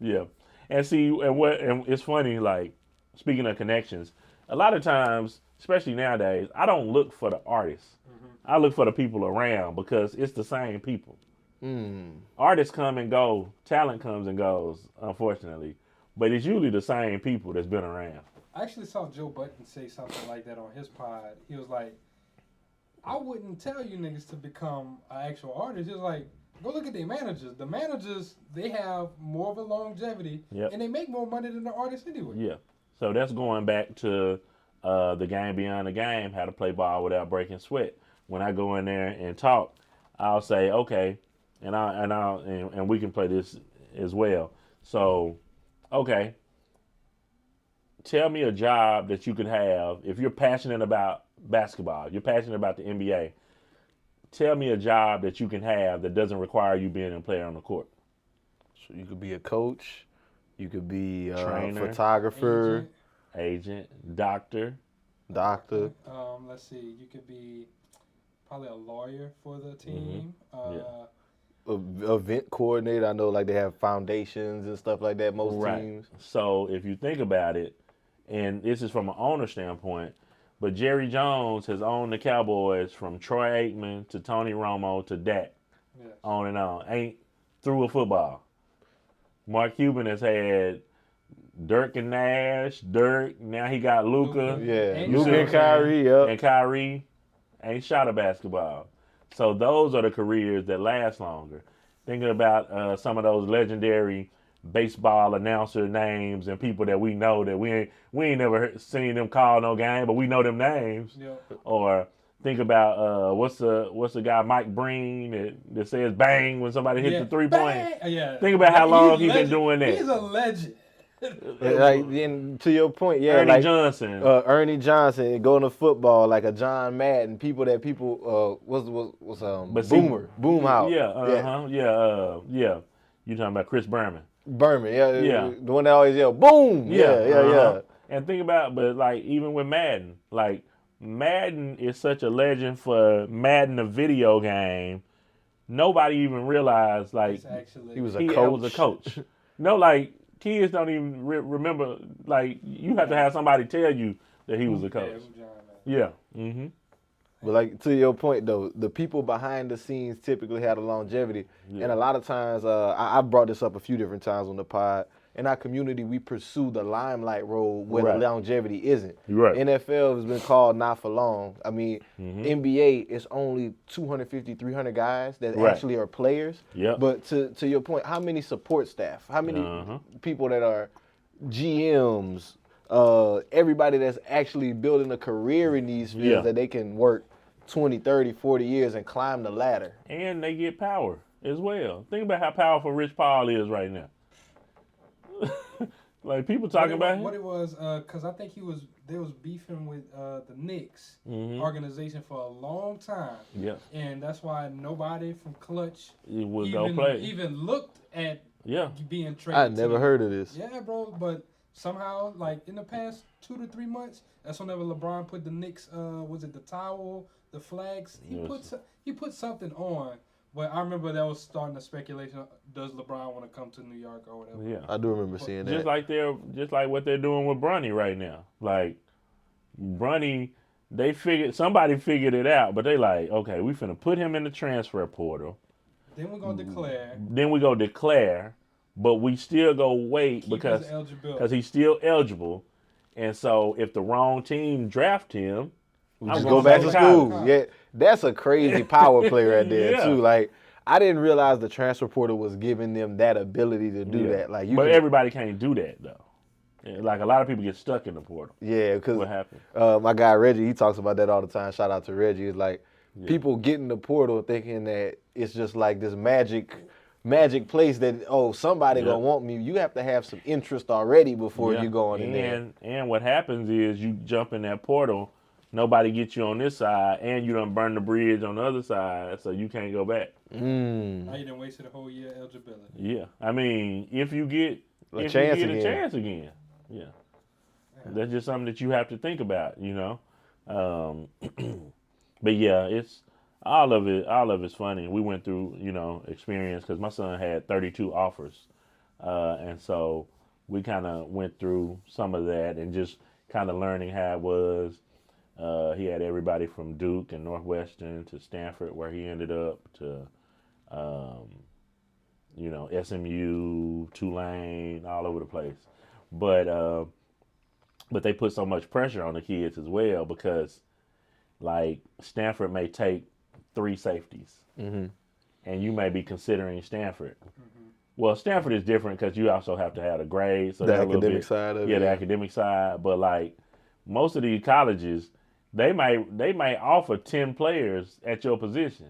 Yeah. And see, and it's funny, like, speaking of connections, a lot of times, especially nowadays, I don't look for the artists. I look for the people around because it's the same people. Artists come and go, talent comes and goes, unfortunately. but it's usually the same people that's been around. I actually saw Joe Budden say something like that on his pod. He was like, I wouldn't tell you niggas to become an actual artist. He was like, go look at their managers. The managers, they have more of a longevity, and they make more money than the artists anyway. Yeah. So that's going back to the game beyond the game, how to play ball without breaking sweat. When I go in there and talk, I'll say, okay, and we can play this as well. So, okay, tell me a job that you could have if you're passionate about basketball, you're passionate about the NBA. Tell me a job that you can have that doesn't require you being a player on the court. So you could be a coach, you could be a trainer, photographer, agent, doctor. Let's see, you could be probably a lawyer for the team. Event coordinator. I know like they have foundations and stuff like that, most teams. So if you think about it, and this is from an owner standpoint, but Jerry Jones has owned the Cowboys from Troy Aikman to Tony Romo to Dak, on and on. Ain't threw a football. Mark Cuban has had Dirk and Nash, now he got Luka. Luka and Kyrie, And Kyrie ain't shot a basketball. So those are the careers that last longer. Thinking about some of those legendary baseball announcer names and people that we know that we ain't never seen them call no game, but we know them names. Or think about what's the guy Mike Breen that says bang when somebody hits the 3-point. Think about how long he's been doing that. He's a legend. Like then to your point, Ernie Johnson, going to football like a John Madden, what's Boomhouse. You talking about Chris Berman? The one that always yell boom. And think about, but like even with Madden, like Madden is such a legend for Madden, a video game. Nobody even realized like he was a coach. No, like. Kids don't even remember, like, you have to have somebody tell you that he was a coach. But, like, to your point, though, the people behind the scenes typically have a longevity. And a lot of times, I brought this up a few different times on the pod. In our community, we pursue the limelight role where the longevity isn't. NFL has been called not for long. I mean, NBA is only 250, 300 guys that actually are players. But to your point, how many support staff? How many people that are GMs? Everybody that's actually building a career in these fields that they can work 20, 30, 40 years and climb the ladder. And they get power as well. Think about how powerful Rich Paul is right now. Like people talking about him. What it was, because I think they was beefing with the Knicks organization for a long time. And that's why nobody from Clutch even looked at being traded. I never heard of this. Yeah, bro, but somehow, like in the past 2 to 3 months, that's whenever LeBron put the Knicks, was it the towel, the flags? He put something on. But I remember that was starting the speculation. Does LeBron want to come to New York or whatever? I do remember seeing that. Just like what they're doing with Bronny right now. Like Bronny, somebody figured it out, but they like, okay, we finna put him in the transfer portal. Then we're gonna declare. Then we go declare, but we still go wait because he's still eligible. And so if the wrong team draft him, just go back to school. Yeah, that's a crazy power play right there too. Like I didn't realize the transfer portal was giving them that ability to do that. Like, everybody can't do that though. Like a lot of people get stuck in the portal. Yeah, because what happened? My guy Reggie, he talks about that all the time. Shout out to Reggie. It's like people get in the portal thinking that it's just like this magic place that somebody gonna want me. You have to have some interest already before you go on in there. And what happens is you jump in that portal. Nobody gets you on this side, and you done burn the bridge on the other side, so you can't go back. Now you done wasted a whole year eligibility. Yeah, I mean, if you get a chance again, that's just something that you have to think about, you know. But yeah, it's all of it's funny. We went through, experience because my son had 32 offers, and so we kind of went through some of that and just kind of learning how it was. He had everybody from Duke and Northwestern to Stanford, where he ended up, to SMU, Tulane, all over the place. But they put so much pressure on the kids as well because, like, Stanford may take 3 safeties, and you may be considering Stanford. Well, Stanford is different because you also have to have a grade. So the academic side of it. Yeah, the academic side. But, like, most of these colleges, they might offer 10 players at your position,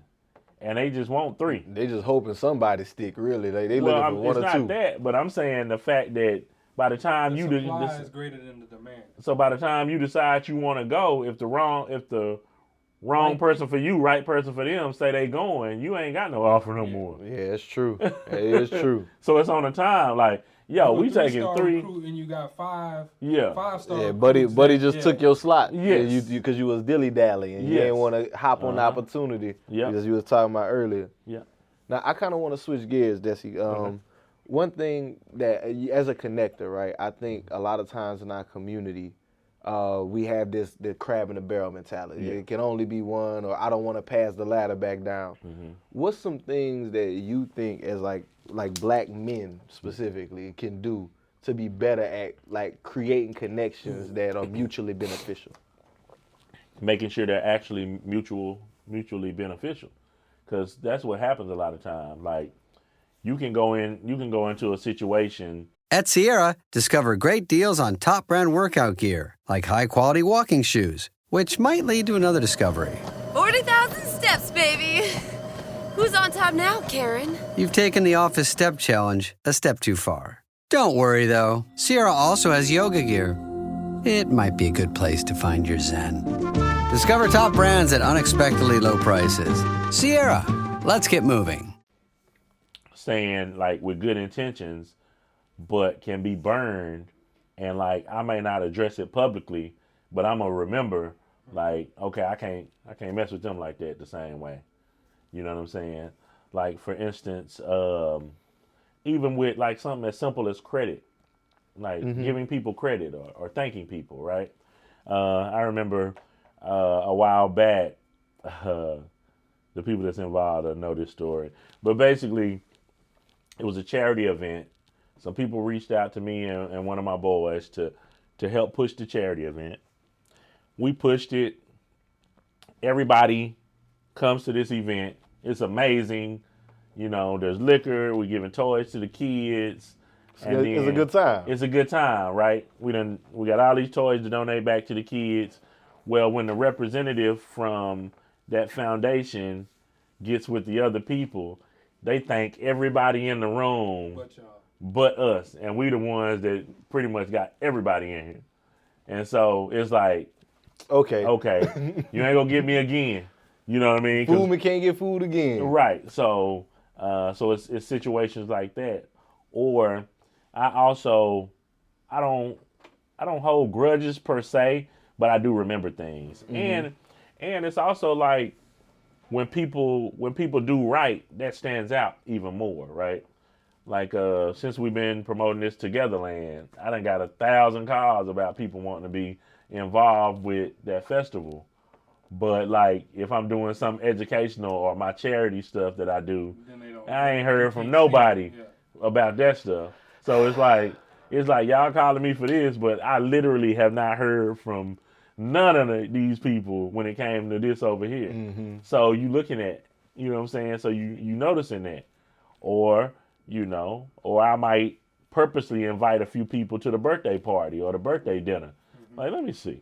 and they just want 3. They just hoping somebody stick, really. They looking for 1 or 2. It's not that, but I'm saying the fact that by the time the supply is greater than the demand. So by the time you decide you want to go, if the wrong person for you, right person for them, say they going, you ain't got no offer no more. Yeah, it's true. It is true. So it's on the time, like, yo, we taking 3. And you got 5. Yeah. 5-star. Yeah, buddy just took your slot. Yes. Because you was dilly-dallying. You didn't want to hop on the opportunity because you was talking about earlier. Yeah. Now, I kind of want to switch gears, Dessie. One thing that, as a connector, right, I think a lot of times in our community, we have the crab in the barrel mentality. Yeah. It can only be one, or I don't want to pass the ladder back down. What's some things that you think as like black men specifically can do to be better at like creating connections that are mutually beneficial? Making sure they're actually mutually beneficial, because that's what happens a lot of times. Like, you can go into a situation. At Sierra, discover great deals on top brand workout gear, like high-quality walking shoes, which might lead to another discovery. 40,000 steps, baby. Who's on top now, Karen? You've taken the office step challenge a step too far. Don't worry, though. Sierra also has yoga gear. It might be a good place to find your zen. Discover top brands at unexpectedly low prices. Sierra, let's get moving. Saying, like, with good intentions, but can be burned, and like, I may not address it publicly, but I'm gonna remember, like, okay, I can't mess with them like that the same way. You know what I'm saying? Like, for instance, even with like something as simple as credit, like giving people credit or thanking people, right? I remember a while back, the people that's involved know this story, but basically, it was a charity event. Some people reached out to me and one of my boys to help push the charity event. We pushed it. Everybody comes to this event. It's amazing. There's liquor. We're giving toys to the kids. It's a good time. It's a good time, right? We got all these toys to donate back to the kids. Well, when the representative from that foundation gets with the other people, they thank everybody in the room but us, and we the ones that pretty much got everybody in here. And so it's like, okay, you ain't gonna get me again. You know what I mean? Fool me can't get fooled again. Right. So it's situations like that. Or I don't hold grudges per se, but I do remember things. And it's also like, when people do right, that stands out even more, right? Like, since we've been promoting this Togetherland, I done got 1,000 calls about people wanting to be involved with that festival. But like, if I'm doing some educational or my charity stuff that I do, I ain't heard from nobody about that stuff. So it's like y'all calling me for this, but I literally have not heard from none of these people when it came to this over here. So you looking at, you know what I'm saying? So you noticing that. Or I might purposely invite a few people to the birthday party or the birthday dinner. Like, let me see.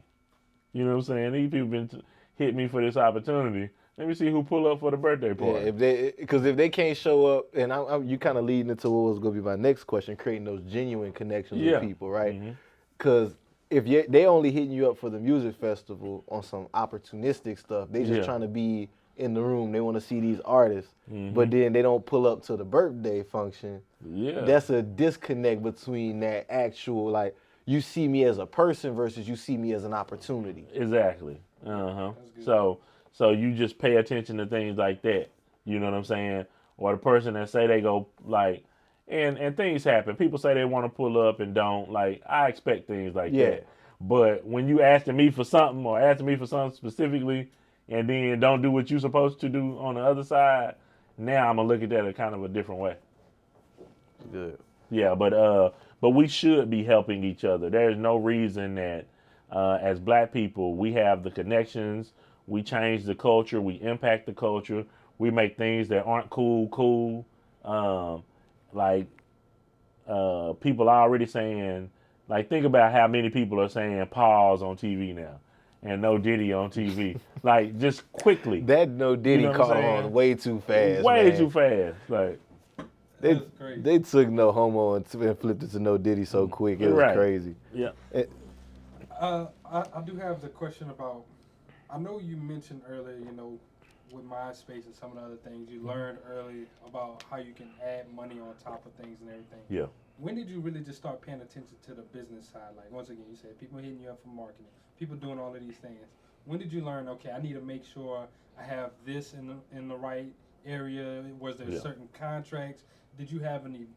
You know what I'm saying? These people been hit me for this opportunity. Let me see who pull up for the birthday party. Yeah, because if they can't show up, and you kind of leading into what was going to be my next question, creating those genuine connections with people, right? Because if they only hitting you up for the music festival on some opportunistic stuff, they just trying to be in the room. They want to see these artists, but then they don't pull up to the birthday function. That's a disconnect between that actual, like, you see me as a person versus you see me as an opportunity. Exactly. So you just pay attention to things like that. You know what I'm saying? Or the person that say they go, like, and things happen. People say they want to pull up and don't. Like, I expect things like that. But when you asking me for something or asking me for something specifically, and then don't do what you're supposed to do on the other side, now I'm going to look at that in kind of a different way. Good. Yeah, but we should be helping each other. There's no reason that as black people we have the connections, we change the culture, we impact the culture, we make things that aren't cool. People are already saying, like, think about how many people are saying pause on TV now and no Diddy on TV. Like, just quickly. That no Diddy caught on way too fast. Way too fast. Like, they took no homo and flipped it to no Diddy so quick. It was crazy. Yeah. I do have the question about, I know you mentioned earlier, with MySpace and some of the other things, you learned early about how you can add money on top of things and everything. Yeah. When did you really just start paying attention to the business side? Like, once again, you said people hitting you up for marketing, people doing all of these things. When did you learn, okay, I need to make sure I have this in the right area? Was there certain contracts? Did you have any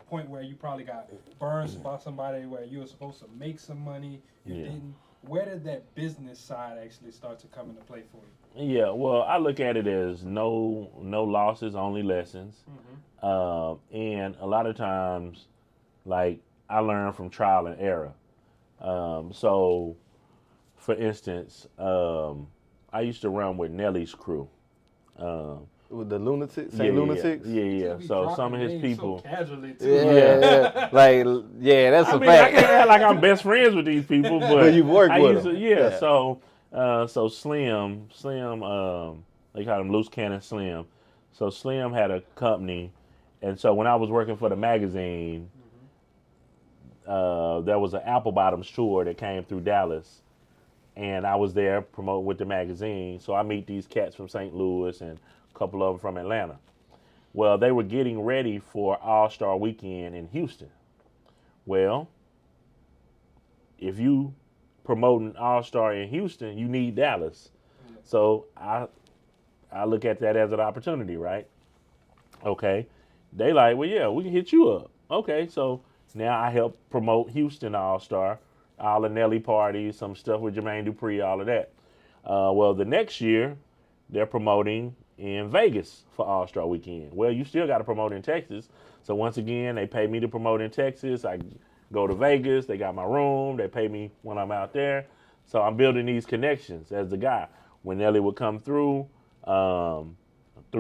point where you probably got burned by somebody where you were supposed to make some money, you didn't? Where did that business side actually start to come into play for you? Yeah, well, I look at it as no losses, only lessons. And a lot of times, like, I learn from trial and error. So, for instance, I used to run with Nelly's crew. With the lunatics, lunatics. Yeah. So some of his people. So casually too. Yeah. That's a fact. I can't act like I'm best friends with these people, but you work with them. Yeah. So Slim, they call him Loose Cannon Slim. So Slim had a company, and so when I was working for the magazine, there was an Apple Bottoms tour that came through Dallas, and I was there promoting with the magazine. So I meet these cats from St. Louis and a couple of them from Atlanta. Well, they were getting ready for All-Star Weekend in Houston. Well, if you promoting All-Star in Houston, you need Dallas. So I look at that as an opportunity, right? Okay. They like, well, yeah, we can hit you up. Okay, so now I help promote Houston All-Star, all the Nelly parties, some stuff with Jermaine Dupri, all of that. Well, the next year, they're promoting in Vegas for All-Star Weekend. Well, you still got to promote in Texas. So once again, they pay me to promote in Texas. I go to Vegas. They got my room. They pay me when I'm out there. So I'm building these connections as the guy. When Nelly would come through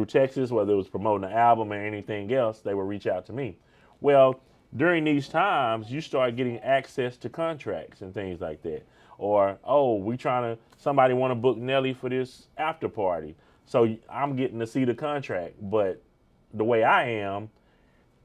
Texas, whether it was promoting an album or anything else, they would reach out to me. Well, during these times, you start getting access to contracts and things like that. Or, somebody want to book Nelly for this after party. So I'm getting to see the contract. But the way I am,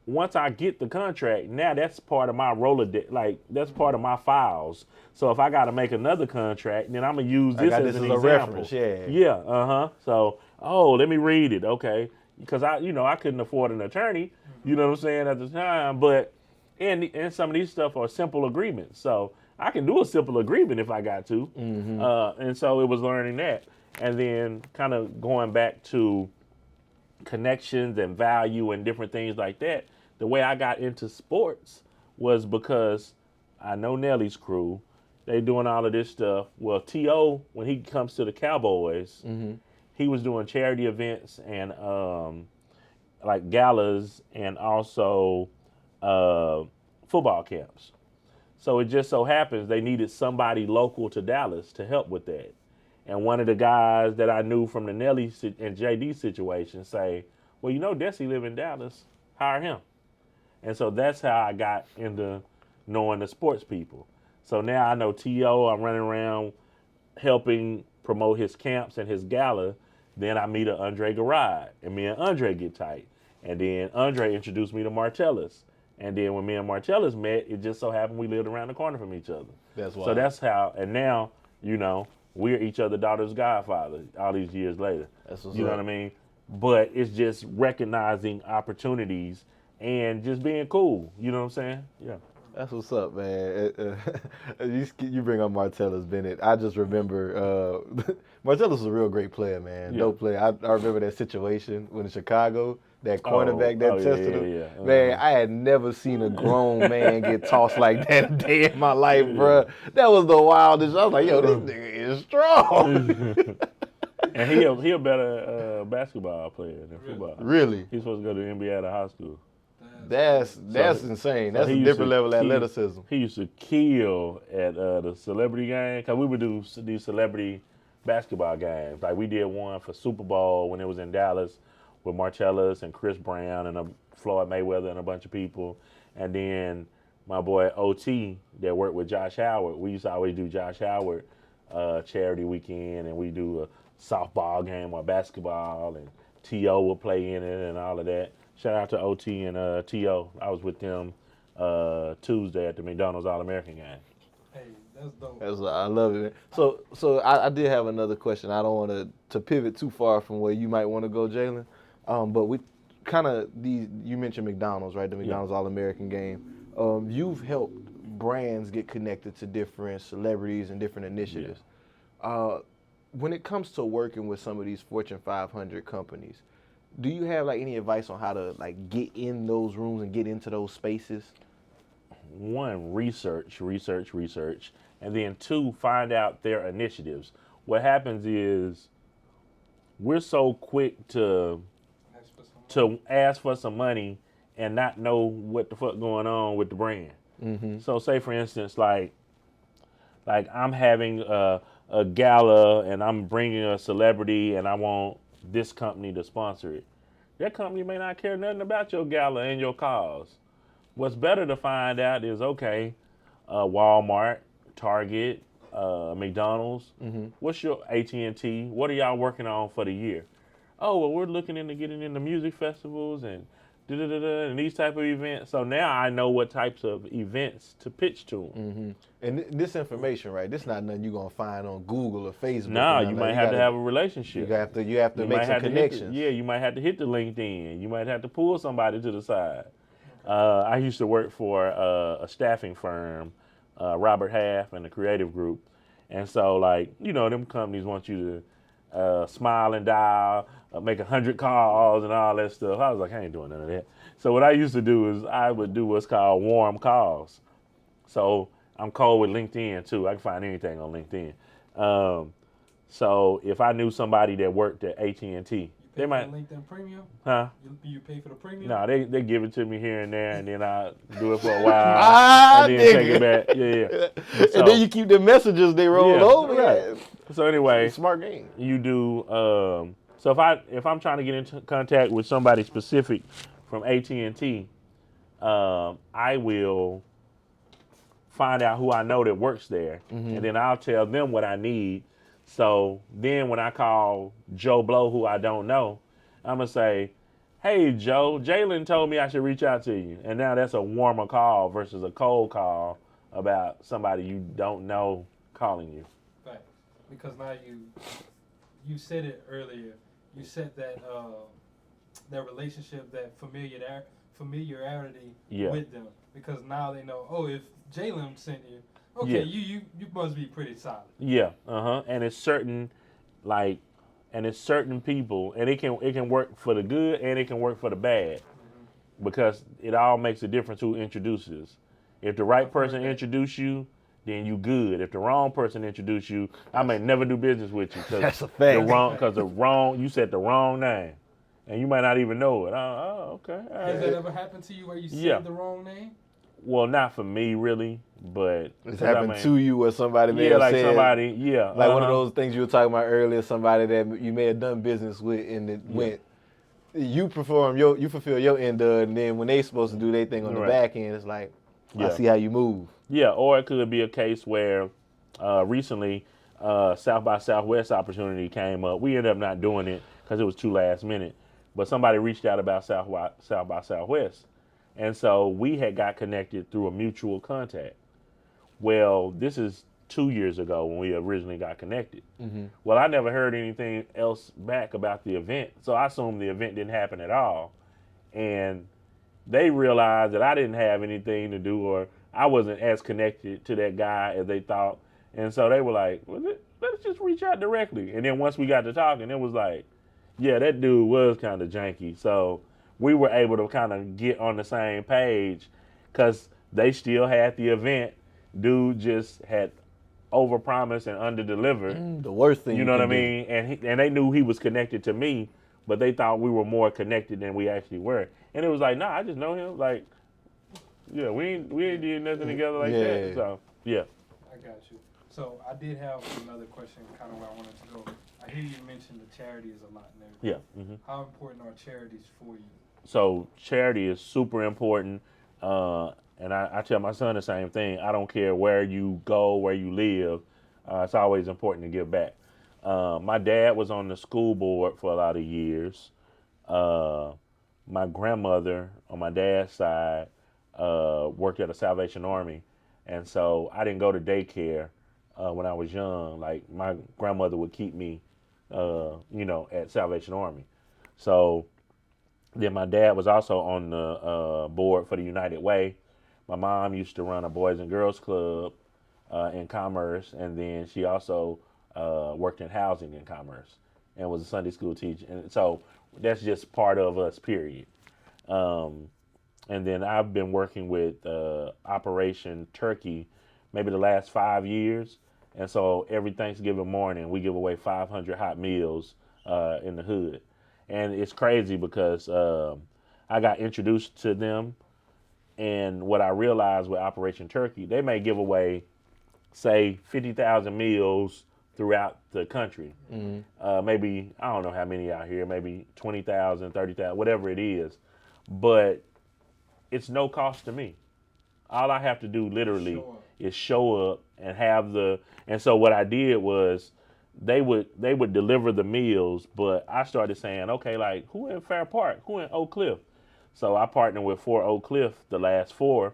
once I get the contract, now that's part of my Rolodex, like that's part of my files. So if I got to make another contract, then I'm going to use this as an example. Reference, Yeah, So, let me read it, okay. Because I couldn't afford an attorney, you know what I'm saying, at the time. But, and some of these stuff are simple agreements. So I can do a simple agreement if I got to. And so it was learning that. And then kind of going back to connections and value and different things like that. The way I got into sports was because I know Nelly's crew. They doing all of this stuff. Well, T.O., when he comes to the Cowboys, he was doing charity events and like galas and also football camps. So it just so happens they needed somebody local to Dallas to help with that. And one of the guys that I knew from the Nelly and JD situation say, well, Dessie live in Dallas, hire him. And so that's how I got into knowing the sports people. So now I know T.O., I'm running around helping promote his camps and his gala. Then I meet Andre Garrard, and me and Andre get tight. And then Andre introduced me to Martellus. And then when me and Martellus met, it just so happened we lived around the corner from each other. That's why. So that's how, and now, we're each other's daughter's godfather all these years later. That's what's you know up. what I mean? But it's just recognizing opportunities and just being cool. You know what I'm saying? Yeah. That's what's up, man. You bring up Martellus Bennett. I just remember Martellus was a real great player, man. Yeah. Dope player. I remember that situation when in Chicago, that cornerback that tested him. Yeah. Man, I had never seen a grown man get tossed like that a day in my life, bro. That was the wildest. I was like, yo, this nigga is strong. And he a better basketball player than football. Really? He's supposed to go to NBA out of high school. That's insane. That's a different level of athleticism. He used to kill at the celebrity game, because we would do these celebrity basketball games. Like we did one for Super Bowl when it was in Dallas with Marcellus and Chris Brown and Floyd Mayweather and a bunch of people. And then my boy OT that worked with Josh Howard, we used to always do Josh Howard charity weekend, and we do a softball game or basketball, and T.O. would play in it and all of that. Shout out to OT and T.O. I was with them Tuesday at the McDonald's All-American game. Hey, that's dope. I love it. So I did have another question. I don't want to pivot too far from where you might want to go, Jalen. But we kind of you mentioned McDonald's, right? The McDonald's All-American game. You've helped brands get connected to different celebrities and different initiatives. Yeah. When it comes to working with some of these Fortune 500 companies, do you have like any advice on how to like get in those rooms and get into those spaces? One, research, and then two, find out their initiatives. What happens is we're so quick to ask for some money and not know what the fuck going on with the brand. Mm-hmm. So say for instance, like I'm having a gala and I'm bringing a celebrity and I want this company to sponsor it. That company may not care nothing about your gala and your cause. What's better to find out is, okay, Walmart, Target, McDonald's, what's your AT&T? What are y'all working on for the year? Oh, well, we're looking into getting into music festivals and and these type of events. So now I know what types of events to pitch to them. Mm-hmm. And this information, right? This not nothing you're gonna find on Google or Facebook. No, you might have to have a relationship. You have to make some connections. You might have to hit the LinkedIn. You might have to pull somebody to the side. I used to work for a staffing firm, Robert Half and the Creative Group, and so like them companies want you to smile and dial. Make 100 calls and all that stuff. I was like, I ain't doing none of that. So what I used to do is I would do what's called warm calls. So I'm cold with LinkedIn too. I can find anything on LinkedIn. So if I knew somebody that worked at AT&T, they might. LinkedIn Premium? Huh? You pay for the premium? No, they give it to me here and there, and then I do it for a while, and then take it back. Yeah. So, and then you keep the messages they roll over. Right. So anyway, smart game. You do. So if I'm trying to get into contact with somebody specific from AT&T, I will find out who I know that works there, and then I'll tell them what I need. So then when I call Joe Blow, who I don't know, I'm going to say, hey, Joe, Jalen told me I should reach out to you. And now that's a warmer call versus a cold call about somebody you don't know calling you. Right. Because now you said it earlier. You said that that relationship, that familiarity with them. Because now they know, oh, if Jalen sent you, okay, you must be pretty solid. Yeah, and it's certain people, and it can work for the good and it can work for the bad, because it all makes a difference who introduces. If the right person introduce you, then you good. If the wrong person introduce you, I may never do business with you because that's a fact. You said the wrong name, and you might not even know it. Oh, okay. Has that ever happened to you where you said the wrong name? Well, not for me really, but it's happened to you or somebody may have said. Somebody, like one of those things you were talking about earlier. Somebody that you may have done business with, and it went. You fulfill your end of it, and then when they supposed to do their thing on the back end, it's like, I see how you move. Yeah, or it could be a case where recently South by Southwest opportunity came up. We ended up not doing it because it was too last minute, but somebody reached out about South by Southwest. And so we had got connected through a mutual contact. Well, this is 2 years ago when we originally got connected. Mm-hmm. Well, I never heard anything else back about the event, so I assumed the event didn't happen at all. And they realized that I didn't have anything to do, or I wasn't as connected to that guy as they thought. And so they were like, well, let's just reach out directly. And then once we got to talking, it was like, yeah, that dude was kind of janky. So we were able to kind of get on the same page because they still had the event. Dude just had overpromised and underdelivered. The worst thing. You know what I mean? And they knew he was connected to me, but they thought we were more connected than we actually were. And it was like, nah, I just know him. Like, yeah, we ain't did nothing together like that. So, yeah. I got you. So I did have another question, kind of where I wanted to go. I hear you mention the charities a lot and everything. Yeah. Mm-hmm. How important are charities for you? So charity is super important. And I tell my son the same thing. I don't care where you go, where you live. It's always important to give back. My dad was on the school board for a lot of years. My grandmother on my dad's side worked at a Salvation Army. And so I didn't go to daycare when I was young. Like my grandmother would keep me, at Salvation Army. So then my dad was also on the board for the United Way. My mom used to run a Boys and Girls Club in Commerce, and then she also worked in housing in Commerce and was a Sunday school teacher. And so that's just part of us, period. And then I've been working with Operation Turkey maybe the last 5 years. And so every Thanksgiving morning, we give away 500 hot meals in the hood. And it's crazy because I got introduced to them. And what I realized with Operation Turkey, they may give away, say, 50,000 meals throughout the country. Mm-hmm. Maybe, I don't know how many out here, maybe 20,000, 30,000, whatever it is. But it's no cost to me. All I have to do literally is show up and have and so what I did was they would deliver the meals, but I started saying, okay, like who in Fair Park, who in Oak Cliff? So I partnered with 4 Oak Cliff the last 4,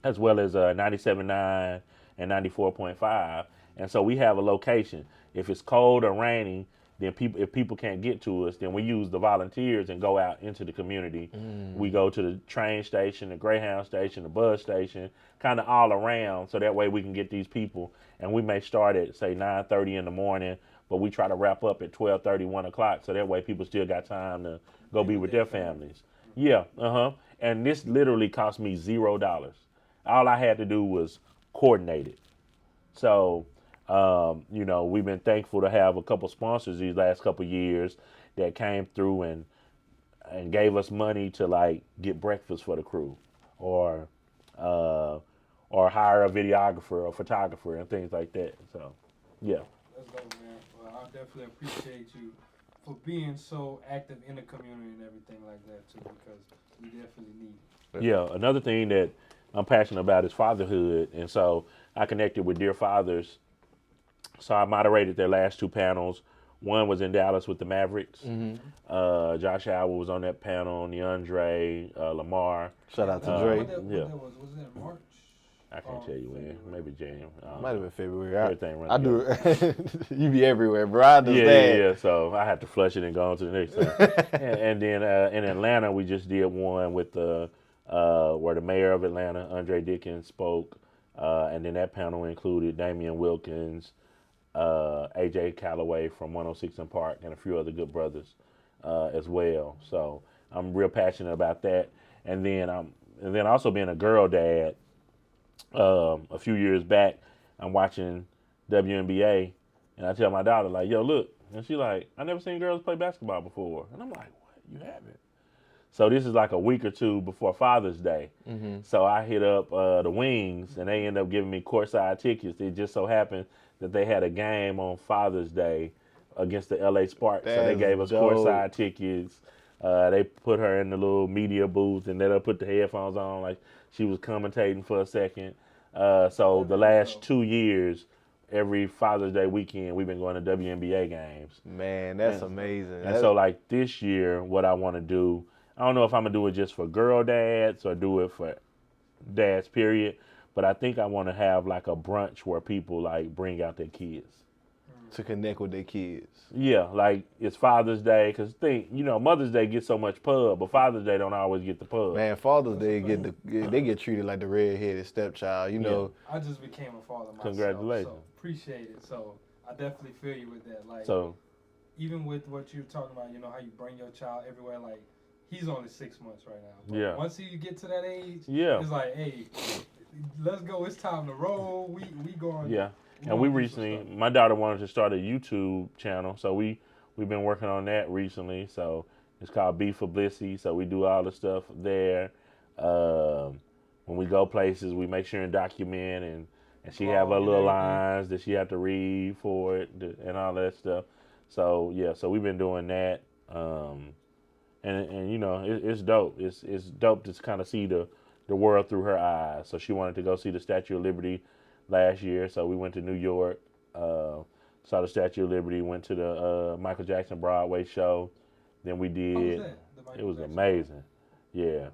as well as 97.9 and 94.5. And so we have a location. If it's cold or raining, then if people can't get to us, then we use the volunteers and go out into the community. We go to the train station, the Greyhound station, the bus station, kind of all around, so that way we can get these people. And we may start at, say, 9:30 in the morning, but we try to wrap up at 12:30, 1 o'clock, so that way people still got time to go be with their families. Yeah, And this literally cost me $0. All I had to do was coordinate it. So, we've been thankful to have a couple sponsors these last couple years that came through and gave us money to like get breakfast for the crew, or hire a videographer or photographer and things like that. So, yeah. Let's go, man. Well, I definitely appreciate you for being so active in the community and everything like that too, because we definitely need it. Yeah, another thing that I'm passionate about is fatherhood, and so I connected with Dear Fathers. So I moderated their last 2 panels. One was in Dallas with the Mavericks. Mm-hmm. Josh Allen was on that panel, DeAndre, Lamar. Shout out to Dre. Was that in March? I can't tell you when. Maybe January. Might have been February. Everything runs. I do it. You be everywhere, bro. I understand. Yeah. So I have to flush it and go on to the next thing. and then in Atlanta, we just did one with where the mayor of Atlanta, Andre Dickens, spoke. And then that panel included Damian Wilkins, AJ Calloway from 106 and Park, and a few other good brothers as well. So I'm real passionate about that. And then also being a girl dad. A few years back, I'm watching WNBA, and I tell my daughter, like, yo, look. And she's like, I never seen girls play basketball before. And I'm like, what? You haven't? So this is like a week or two before Father's Day. Mm-hmm. So I hit up the Wings, and they end up giving me courtside tickets. It just so happened that they had a game on Father's Day against the LA Sparks. So they gave us courtside tickets. They put her in the little media booth, and then they put the headphones on like she was commentating for a second. So the last 2 years, every Father's Day weekend, we've been going to WNBA games. Man, that's amazing. And so like this year, what I want to do, I don't know if I'm going to do it just for girl dads or do it for dads, period. But I think I want to have like a brunch where people like bring out their kids. To connect with their kids. Yeah, like it's Father's Day, because Mother's Day gets so much pub, but Father's Day don't always get the pub. Man, Father's Day they get treated like the redheaded stepchild, know. I just became a father myself. Congratulations. So appreciate it. So I definitely feel you with that. Like, so even with what you're talking about, how you bring your child everywhere, like he's only 6 months right now. But yeah. Once you get to that age, yeah, it's like, hey, let's go. It's time to roll. We going. Yeah. And we recently, my daughter wanted to start a YouTube channel, so we we've been working on that recently. So it's called B for Blissy. So we do all the stuff there. When we go places, we make sure and document, and she have her little lines that she have to read for it and all that stuff. So yeah, so we've been doing that, and you know, it's dope. It's dope to kind of see the world through her eyes. So she wanted to go see the Statue of Liberty last year, so we went to New York, saw the Statue of Liberty, went to the Michael Jackson Broadway show. Then we did. It was amazing. Yeah.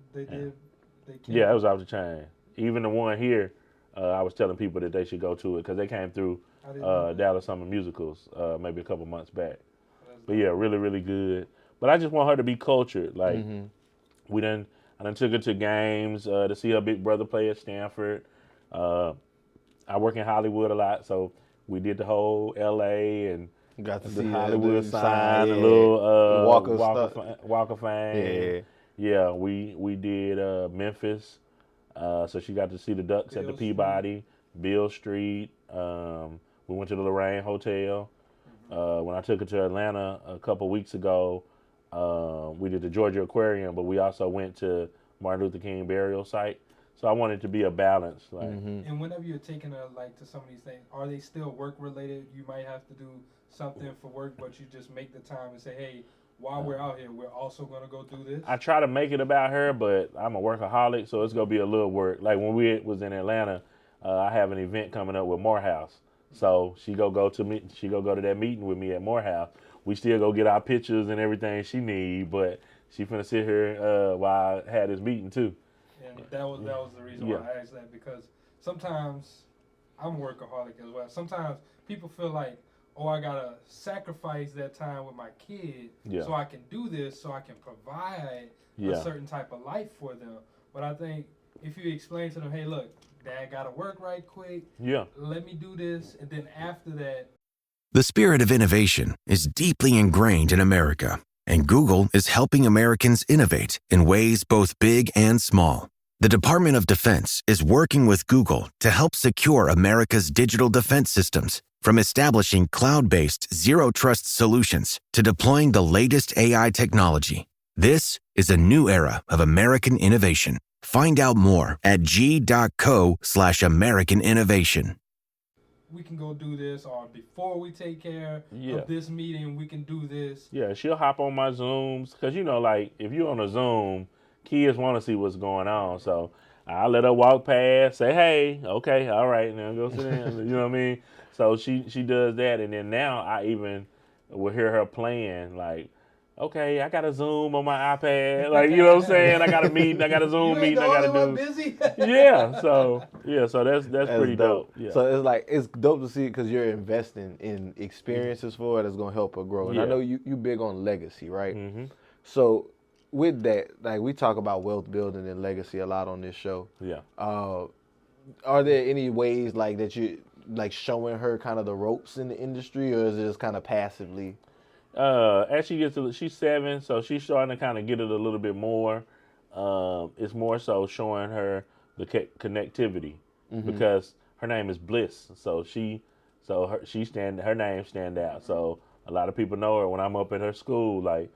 Yeah, it was off the chain. Even the one here, I was telling people that they should go to it because they came through Dallas Summer Musicals maybe a couple months back. But yeah, really, really good. But I just want her to be cultured. Like I done took her to games to see her big brother play at Stanford. I work in Hollywood a lot, so we did the whole LA and got to the see Hollywood sign, a little Walk of Fame. Yeah. Yeah, we did Memphis, so she got to see the Ducks at the Peabody, Beale Street. We went to the Lorraine Hotel. When I took her to Atlanta a couple weeks ago, we did the Georgia Aquarium, but we also went to Martin Luther King burial site. So I wanted to be a balance. Like. And whenever you're taking her like to some of these things, are they still work related? You might have to do something for work, but you just make the time and say, hey, while we're out here, we're also going to go do this? I try to make it about her, but I'm a workaholic, so it's going to be a little work. Like when we was in Atlanta, I have an event coming up with Morehouse. So she go to that meeting with me at Morehouse. We still go get our pictures and everything she need, but she finna sit here while I had this meeting too. And that was the reason why I asked that, because sometimes I'm a workaholic as well. Sometimes people feel like, oh, I gotta sacrifice that time with my kid so I can do this, so I can provide a certain type of life for them. But I think if you explain to them, hey, look, Dad gotta work right quick. Yeah. Let me do this, and then after that. The spirit of innovation is deeply ingrained in America, and Google is helping Americans innovate in ways both big and small. The Department of Defense is working with Google to help secure America's digital defense systems, from establishing cloud-based zero-trust solutions to deploying the latest AI technology. This is a new era of American innovation. Find out more at g.co/American innovation. We can go do this, or before we take care of this meeting, we can do this. Yeah, she'll hop on my Zooms, because, you know, like, if you're on a Zoom, kids want to see what's going on. So I'll let her walk past, say, hey, okay, all right, now go sit down. You know what I mean? So she does that, and then now I even will hear her playing, like, okay, I got a Zoom on my iPad. Like, you know what I'm saying? I got a meeting, I got a Zoom meeting, I got to do. Busy? So that's pretty dope. Yeah. So it's like, it's dope to see it because you're investing in experiences for her that's going to help her grow. And I know you big on legacy, right? Mm-hmm. So with that, like, we talk about wealth building and legacy a lot on this show. Yeah. Are there any ways like that you like showing her kind of the ropes in the industry, or is it just kind of passively? As she gets to, she's 7, so she's starting to kind of get it a little bit more. It's more so showing her the connectivity, because her name is Bliss, so her name stand out. So a lot of people know her. When I'm up at her school, like,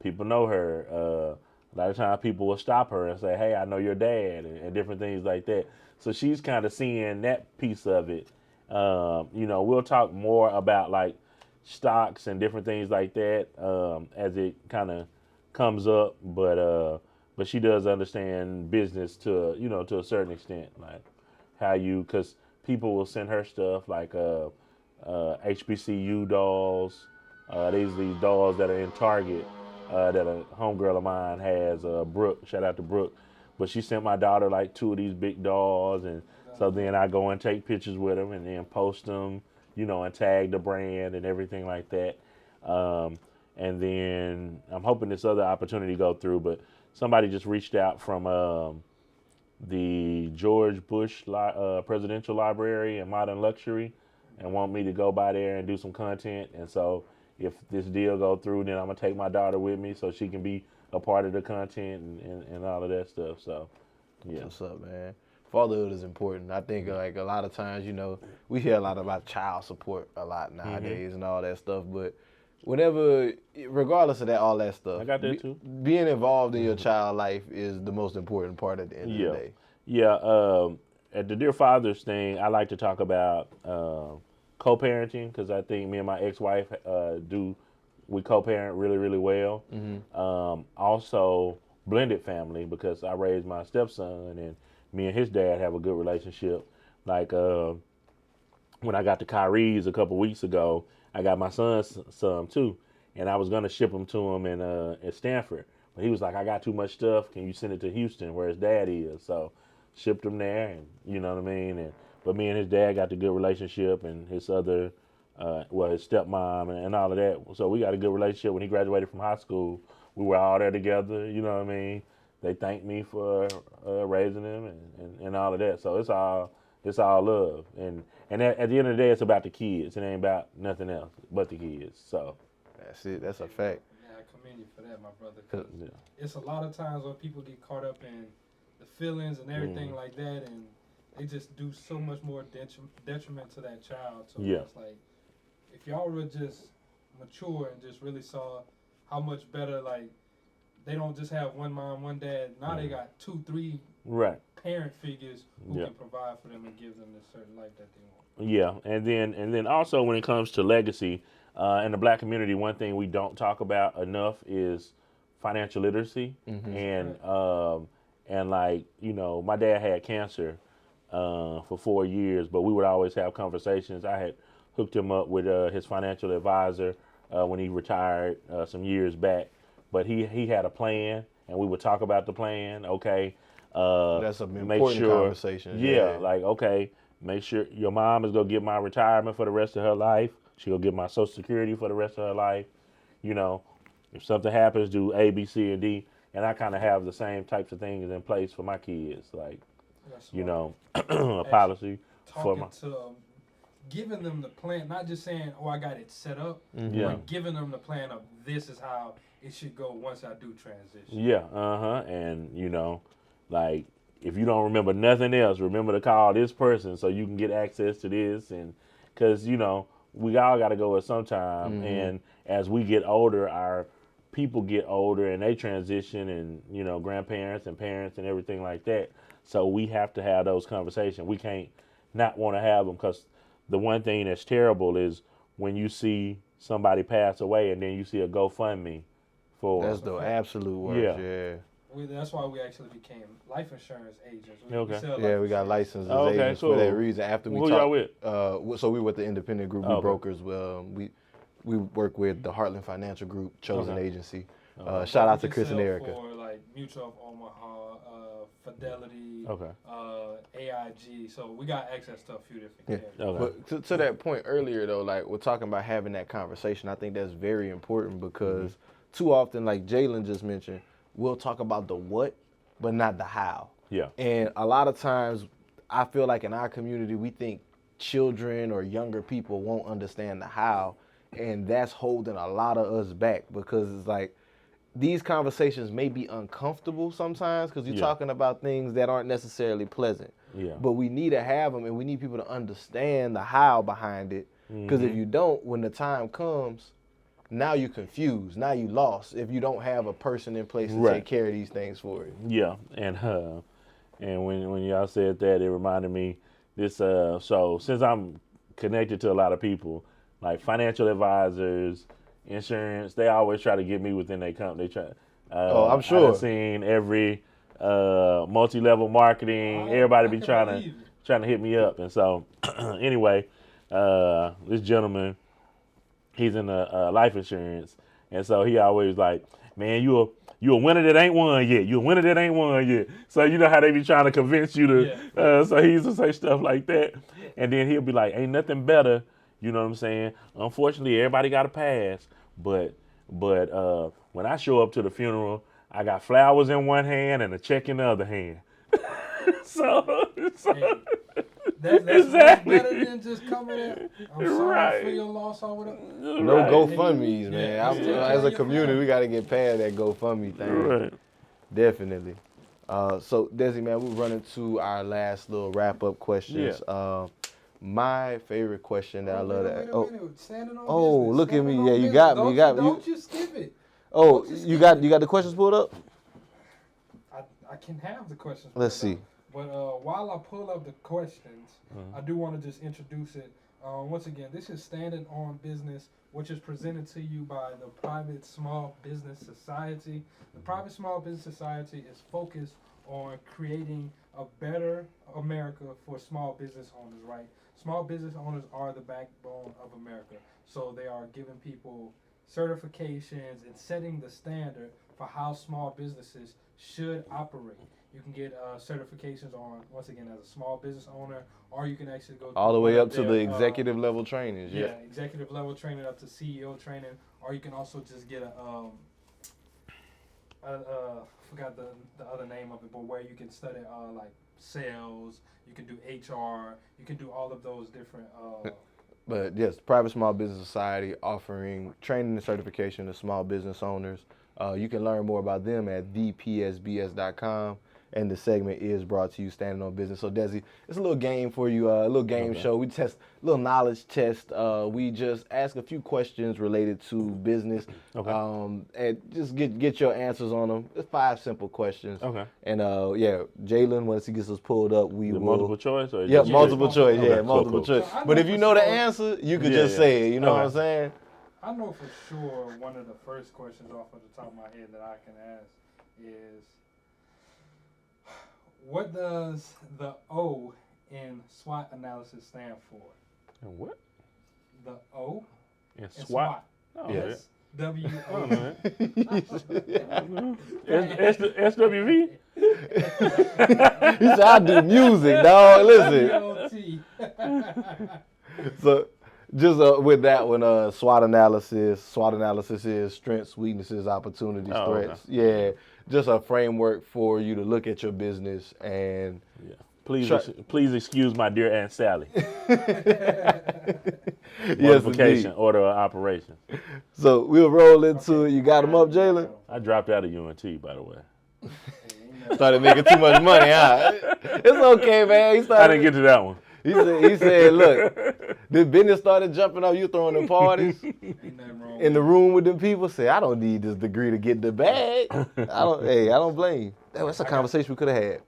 people know her. A lot of times people will stop her and say, hey, I know your dad, and different things like that. So she's kind of seeing that piece of it. You know, we'll talk more about like stocks and different things like that as it kind of comes up, but she does understand business to a certain extent, like because people will send her stuff like HBCU dolls. These dolls that are in Target that a homegirl of mine has, Brooke, shout out to Brooke, but she sent my daughter like 2 of these big dolls, and so then I go and take pictures with them and then post them, and tag the brand and everything like that. And then I'm hoping this other opportunity go through, but somebody just reached out from the George Bush Presidential Library and Modern Luxury and want me to go by there and do some content. And so if this deal go through, then I'm going to take my daughter with me so she can be a part of the content and all of that stuff. So, yeah. What's up, man? Fatherhood is important. I think like a lot of times, we hear a lot about child support a lot nowadays and all that stuff, but whenever, regardless of that, all that stuff. I got that too. Being involved in your child life is the most important part at the end of the day. Yeah. At the Dear Fathers thing, I like to talk about co-parenting because I think me and my ex-wife we co-parent really, really well. Also, blended family because I raised my stepson and me and his dad have a good relationship. Like when I got the Kyrie's a couple weeks ago, I got my son's son too, and I was gonna ship him to him in Stanford, but he was like, "I got too much stuff. Can you send it to Houston, where his dad is?" So shipped him there, and you know what I mean. But me and his dad got the good relationship, and his other, his stepmom and all of that. So we got a good relationship. When he graduated from high school, we were all there together. You know what I mean. They thanked me for raising him and all of that. So it's all love. And at the end of the day, it's about the kids. It ain't about nothing else but the kids. So that's it. That's a fact. Yeah, I commend you for that, my brother. 'Cause it's a lot of times when people get caught up in the feelings and everything like that, and they just do so much more detriment to that child. So it's like, if y'all were just mature and just really saw how much better, like, they don't just have one mom, one dad. Now they got 2, 3 parent figures who can provide for them and give them the certain life that they want. Yeah, and then also when it comes to legacy, in the Black community, one thing we don't talk about enough is financial literacy. And like, you know, my dad had cancer for 4 years, but we would always have conversations. I had hooked him up with his financial advisor when he retired some years back. But he had a plan, and we would talk about the plan. Okay, that's an important conversation. Yeah, like, okay, make sure your mom is gonna get my retirement for the rest of her life. She gonna get my Social Security for the rest of her life. You know, if something happens, do A, B, C, and D. And I kind of have the same types of things in place for my kids, like, you know, a policy for my. Giving them the plan, not just saying, "Oh, I got it set up," but giving them the plan of this is how it should go once I do transition. Yeah, and you know, like, if you don't remember nothing else, remember to call this person so you can get access to this, and because you know we all got to go at some time, and as we get older, our people get older and they transition, and you know, grandparents and parents and everything like that. So we have to have those conversations. We can't not want to have them, because the one thing that's terrible is when you see somebody pass away and then you see a GoFundMe for. That's the absolute worst. Yeah. That's why we actually became life insurance agents. We got licensed as agents for that reason. After we talked, y'all with? So we were with the independent group. We brokers. We work with the Heartland Financial Group, chosen agency. Shout out to Chris and Erica. For like Mutual of Omaha, Fidelity, AIG. So we got access to a few different carriers. But to that point earlier though, like we're talking about having that conversation. I think that's very important because too often, like Jalen just mentioned, we'll talk about the what, but not the how. Yeah. And a lot of times, I feel like in our community, we think children or younger people won't understand the how, and that's holding a lot of us back because it's like these conversations may be uncomfortable sometimes because you're talking about things that aren't necessarily pleasant. Yeah. But we need to have them, and we need people to understand the how behind it. Because if you don't, when the time comes, now you're confused. Now you lost if you don't have a person in place to take care of these things for you. Yeah, and when y'all said that, it reminded me this. So since I'm connected to a lot of people, like financial advisors, insurance, they always try to get me within their company. They try. I'm sure. I've seen every multi-level marketing. Everybody be trying to hit me up, and so anyway, this gentleman, he's in life insurance, and so he always like, man, you a winner that ain't won yet. You a winner that ain't won yet. So you know how they be trying to convince you to. So he used to say stuff like that, and then he'll be like, ain't nothing better. You know what I'm saying? Unfortunately, everybody got a pass, but when I show up to the funeral, I got flowers in one hand and a check in the other hand. so that's exactly better than just coming in. I'm sorry for your loss or whatever. No GoFundMes, man. As a community, we got to get past that GoFundMe thing. Right. Definitely. So, Dessie, man, we're running to our last little wrap-up questions. My favorite question that I love to ask. Standing on business. Look at me. Yeah, you business. got me. Don't you skip it. Oh, you got the questions pulled up? I can have the questions. Let's see. But while I pull up the questions, I do want to just introduce it. Once again, this is Standing on Business, which is presented to you by the Private Small Business Society. The Private Small Business Society is focused on creating a better America for small business owners, right? Small business owners are the backbone of America. So they are giving people certifications and setting the standard for how small businesses should operate. You can get certifications on, once again, as a small business owner, or you can actually go all the way up to the executive level trainings. Yeah, executive level training up to CEO training, or you can also just get forgot the other name of it, but where you can study like sales, you can do HR, you can do all of those different. But yes, Private Small Business Society offering training and certification to small business owners. You can learn more about them at thepsbs.com. And the segment is brought to you Standing on Business. So, Dessie, it's a little game for you, a little game show. We test a little knowledge test. We just ask a few questions related to business. And just get your answers on them. It's 5 simple questions. Okay. And, Jalen, once he gets us pulled up, we will. Multiple choice? Or multiple choice. Okay. Multiple choice. So but if you know the answer, you could just say it. You know what I'm saying? I know for sure one of the first questions off of the top of my head that I can ask is, what does the O in SWOT analysis stand for? And what? The O in SWOT? Oh, yes. W-O. SWV? He said, I do music, dog. Listen. So, just with that one, SWOT analysis is strengths, weaknesses, opportunities, threats. Okay. Yeah, just a framework for you to look at your business and. Yeah. Please excuse my dear Aunt Sally. Multiplication, order of operations. So we'll roll into it. You got them up, Jalen? I dropped out of UNT, by the way. Started making too much money, huh? It's okay, man. I didn't get to that one. He said, look, the business started jumping up. You throwing them parties in the room with them people. Say, I don't need this degree to get the bag. I don't blame you. That's a conversation we could have had.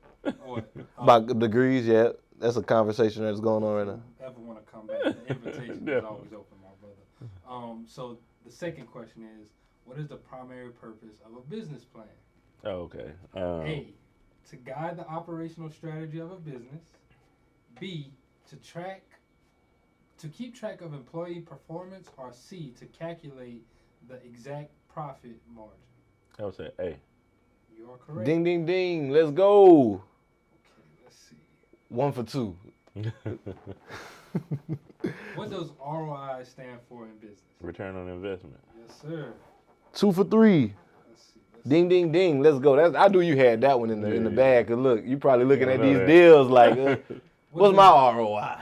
About degrees, yeah. That's a conversation that's going on right now. Ever want to come back? The invitation is always open, my brother. So the second question is, what is the primary purpose of a business plan? Oh, okay. A, to guide the operational strategy of a business. B, to keep track of employee performance, or C, to calculate the exact profit margin. I would say A. You are correct. Ding, ding, ding. Let's go. Okay, let's see. 1 for 2. What does ROI stand for in business? Return on investment. Yes, sir. 2 for 3. Let's see. Ding, ding, ding. Let's go. I knew you had that one in the bag. Cause look, you probably looking at these deals like, what's my ROI?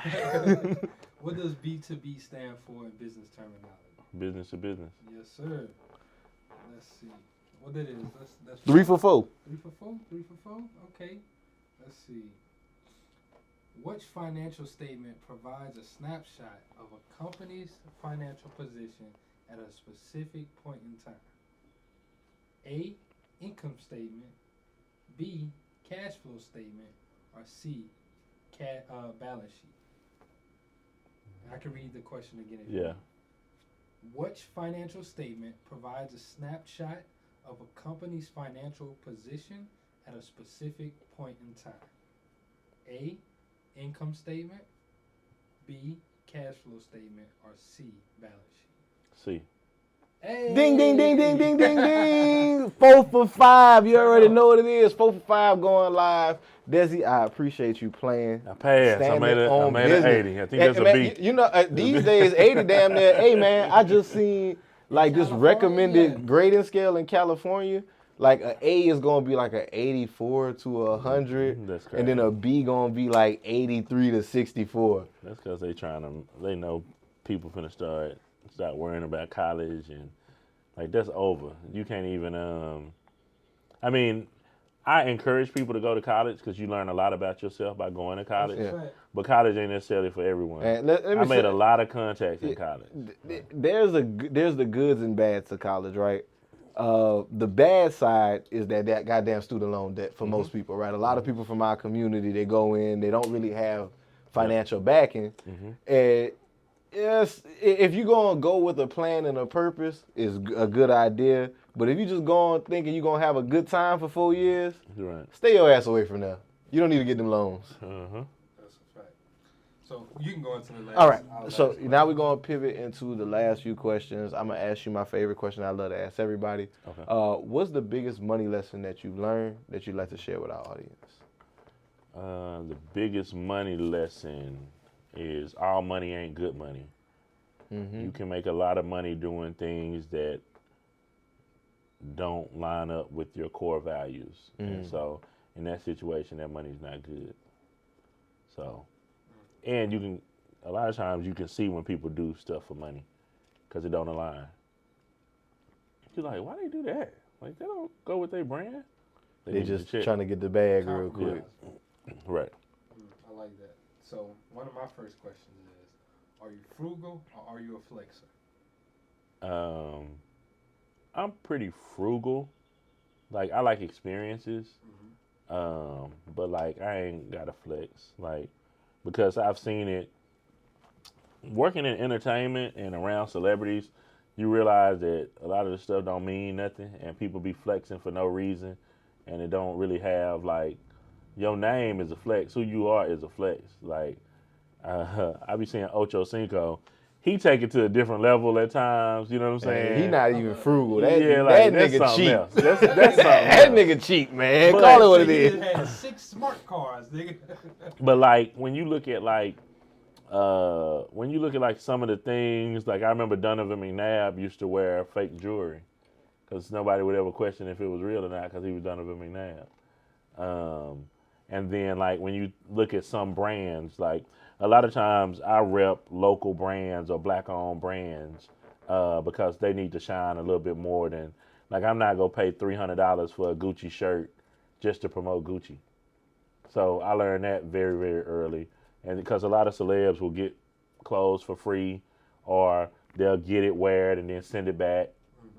What does B2B stand for in business terminology? Business to business. Yes, sir. Let's see. What that is? That's 3 for 4. 3 for 4? 3 for 4? Okay. Let's see. Which financial statement provides a snapshot of a company's financial position at a specific point in time? A, income statement. B, cash flow statement. Or C, balance sheet. I can read the question again if you want. Which financial statement provides a snapshot of a company's financial position at a specific point in time? A, income statement. B, cash flow statement. Or C, balance sheet. C. Hey. Ding, ding, ding, ding, ding, ding, ding. 4 for 5. You already know what it is. 4 for 5 going live. Dessie, I appreciate you playing. I passed. I made an 80. I think that's a B. You know, these days, 80 damn near. Hey, man, I just seen like this recommended grading scale in California. Like an A is going to be like an 84 to 100. That's correct. And then a B going to be like 83 to 64. That's because they know people finna start worrying about college and like that's over. You can't even, I encourage people to go to college because you learn a lot about yourself by going to college. Yeah. But college ain't necessarily for everyone. I made a lot of contacts in college. There's the goods and bads to college, right? The bad side is that goddamn student loan debt for most people, right? A lot of people from our community, they go in, they don't really have financial backing. And yes, if you're going to go with a plan and a purpose, it's a good idea. But if you just go on thinking you're going to have a good time for 4 years, stay your ass away from there. You don't need to get them loans. That's a fact. So you can go into the last. All right. So now we're going to pivot into the last few questions. I'm going to ask you my favorite question I love to ask everybody. Okay. What's the biggest money lesson that you've learned that you'd like to share with our audience? The biggest money lesson is all money ain't good money. You can make a lot of money doing things that don't line up with your core values. And so in that situation, that money's not good. So, and you can, a lot of times you can see when people do stuff for money because it don't align. You're like, why they do that? Like, they don't go with their brand. They just trying to get the bag real quick. Right. I like that. So one of my first questions is, are you frugal or are you a flexer? I'm pretty frugal. Like, I like experiences. But like, I ain't got to flex. Like, because I've seen it working in entertainment and around celebrities, you realize that a lot of the stuff don't mean nothing and people be flexing for no reason and it don't really have like, your name is a flex. Who you are is a flex. Like, I be seeing Ocho Cinco. He take it to a different level at times. You know what I'm saying? He not even frugal. That nigga cheap. Else. That's that nigga cheap, man. But call it what it is. He had 6 smart cars, nigga. But like when you look at like some of the things, like I remember Donovan McNabb used to wear fake jewelry because nobody would ever question if it was real or not because he was Donovan McNabb. And then like when you look at some brands, like a lot of times I rep local brands or black-owned brands because they need to shine a little bit more than, like I'm not going to pay $300 for a Gucci shirt just to promote Gucci. So I learned that very, very early. And because a lot of celebs will get clothes for free or they'll get it, wear it, and then send it back.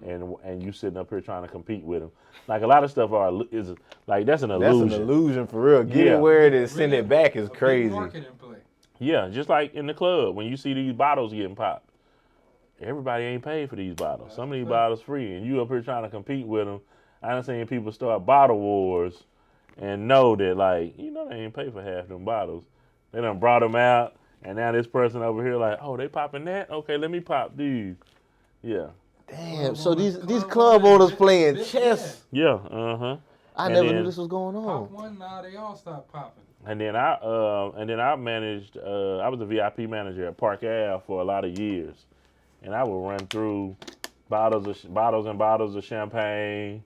And you sitting up here trying to compete with them. Like a lot of stuff is like that's an illusion. That's an illusion for real. Get it, wear it, and send it back is crazy. Yeah, just like in the club when you see these bottles getting popped. Everybody ain't paid for these bottles. Some of these bottles free, and you up here trying to compete with them. I done seen people start bottle wars, and know that like they ain't pay for half them bottles. They done brought them out, and now this person over here like, oh, they popping that? Okay, let me pop these. Yeah. Damn, so these club owners playing chess. Yeah, I never knew this was going on. Pop one, now they all stop popping. And then I managed. I was a VIP manager at Park Ave for a lot of years, and I would run through bottles and bottles of champagne,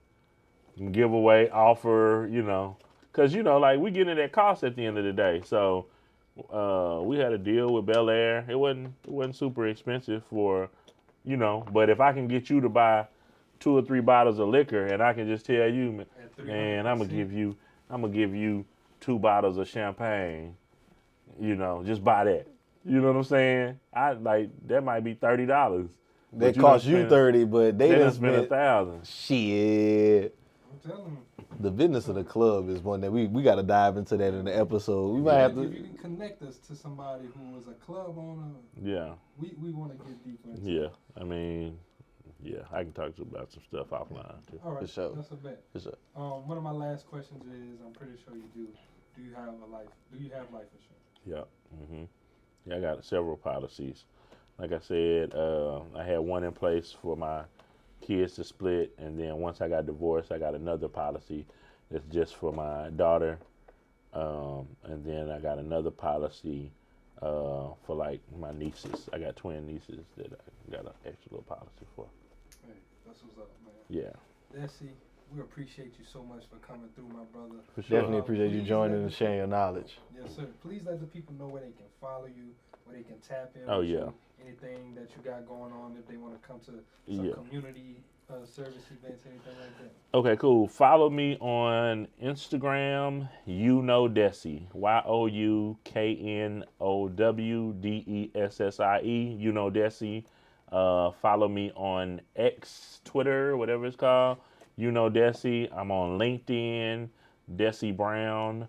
give away, offer, because like we get into that cost at the end of the day. So we had a deal with Bel Air. It wasn't super expensive for. But if I can get you to buy 2 or 3 bottles of liquor, and I can just tell you, man, I'm gonna give you 2 bottles of champagne, just buy that. You know what I'm saying? That might be $30. They cost you $30, but they done spent $1,000. Shit. I'm telling you. The business of the club is one that we got to dive into that in the episode. We might have to. If you can connect us to somebody who was a club owner, yeah, we want to get deeper into. Yeah, I mean, I can talk to you about some stuff offline too. All right, for sure. That's a bet. For sure. One of my last questions is, I'm pretty sure you do. Do you have life insurance? Yeah. Yeah, I got several policies. Like I said, I had one in place for my kids to split, and then once I got divorced, I got another policy that's just for my daughter, and then I got another policy for like my nieces. I got twin nieces that I got an extra little policy for. Hey, that's what's up, man. Yeah. Dessie, we appreciate you so much for coming through, my brother. For sure. Definitely appreciate you joining and sharing your knowledge. Yes, sir. Please let the people know where they can follow you, where they can tap in. Oh, with yeah. you, anything that you got going on, if they want to come to some community service events, anything like that. Okay, cool. Follow me on Instagram, Dessie, YOUKNOWDESSIE, Dessie. Follow me on X, Twitter, whatever it's called, Dessie. I'm on LinkedIn, Dessie Brown.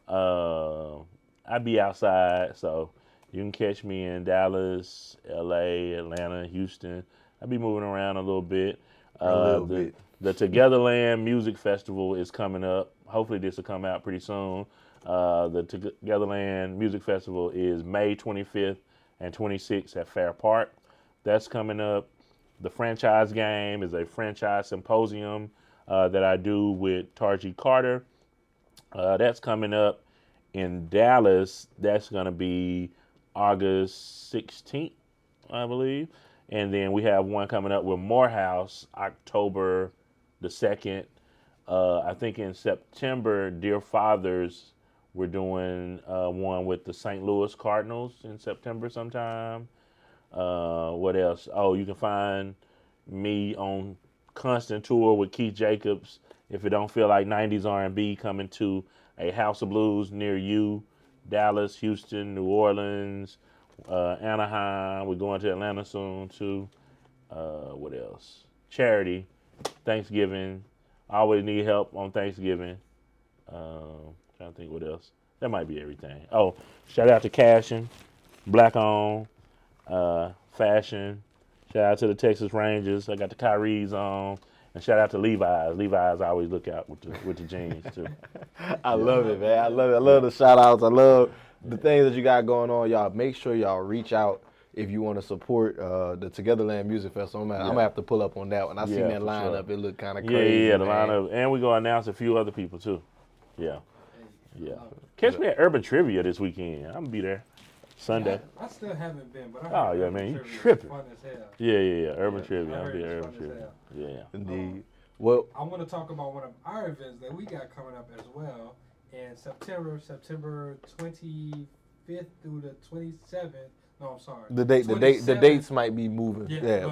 I be outside, so you can catch me in Dallas, LA, Atlanta, Houston. I be moving around a little bit. The Togetherland Music Festival is coming up. Hopefully this will come out pretty soon. The Togetherland Music Festival is May 25th and 26th at Fair Park. That's coming up. The Franchise Game is a franchise symposium that I do with Tarji Carter. That's coming up in Dallas. That's going to be August 16th, I believe. And then we have one coming up with Morehouse, October the 2nd. I think in September, Dear Fathers, we're doing one with the St. Louis Cardinals in September sometime. What else? Oh, you can find me on constant tour with Keith Jacobs. If it don't feel like 90s R&B, coming to a House of Blues near you, Dallas, Houston, New Orleans, Anaheim. We're going to Atlanta soon too. What else? Charity, Thanksgiving. I always need help on Thanksgiving. Trying to think what else. That might be everything. Oh, shout out to Cashin, Black On, Fashion. Shout out to the Texas Rangers. I got the Kyries on. And shout out to Levi's. Levi's, I always look out with the jeans too. I love it, man. I love it. I love the shout outs. I love the things that you got going on. Y'all make sure y'all reach out if you want to support the Togetherland Music Festival. I'm going to have to pull up on that one. I seen that lineup. Sure. It looked kind of crazy. Yeah, the lineup. And we're going to announce a few other people too. Yeah. Yeah. Catch me at Urban Trivia this weekend. I'm going to be there Sunday. Yeah, I still haven't been, but I heard man, you tripping. Fun as hell. Yeah. Urban Trivia. I'll be at Urban Trivia. Yeah. Indeed. Well, I want to talk about one of our events that we got coming up as well in September 25th through the 27th. No, I'm sorry. The dates might be moving.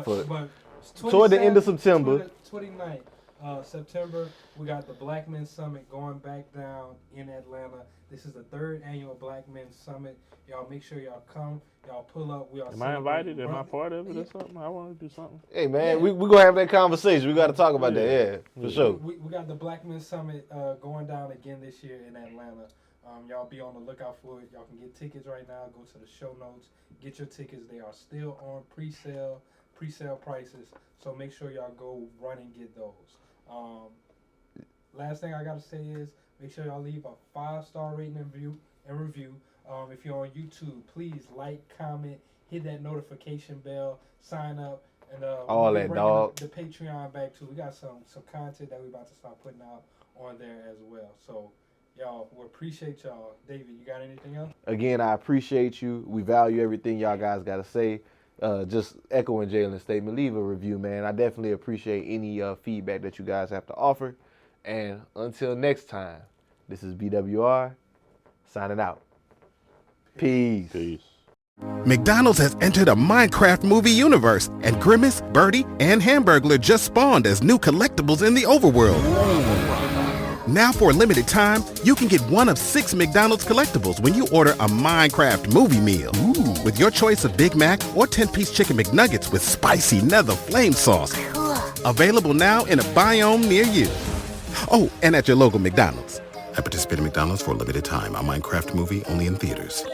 But toward the end of September. 29th. September, we got the Black Men Summit going back down in Atlanta. This is the 3rd annual Black Men Summit. Y'all make sure y'all come. Y'all pull up. Am I invited? Am I part of it or something? I want to do something. Hey, man, we going to have that conversation. We got to talk about that. Yeah, for sure. We got the Black Men Summit going down again this year in Atlanta. Y'all be on the lookout for it. Y'all can get tickets right now. Go to the show notes. Get your tickets. They are still on pre-sale prices. So make sure y'all go run and get those. Last thing I got to say is make sure y'all leave a 5-star rating and review. If you're on YouTube, please like, comment, hit that notification bell, sign up, and all that, dog. The Patreon back too. We got some content that we about to start putting out on there as well. So y'all, we appreciate y'all. David, you got anything else? Again, I appreciate you. We value everything y'all guys got to say. Just echoing Jalen's statement, leave a review, man. I definitely appreciate any feedback that you guys have to offer. And until next time, this is BWR signing out. Peace. McDonald's has entered a Minecraft movie universe, and Grimace, Birdie, and Hamburglar just spawned as new collectibles in the overworld. Now for a limited time, you can get one of 6 McDonald's collectibles when you order a Minecraft movie meal. Ooh. With your choice of Big Mac or 10-piece chicken McNuggets with spicy nether flame sauce. Available now in a biome near you. Oh, and at your local McDonald's. At participating McDonald's for a limited time. A Minecraft movie only in theaters.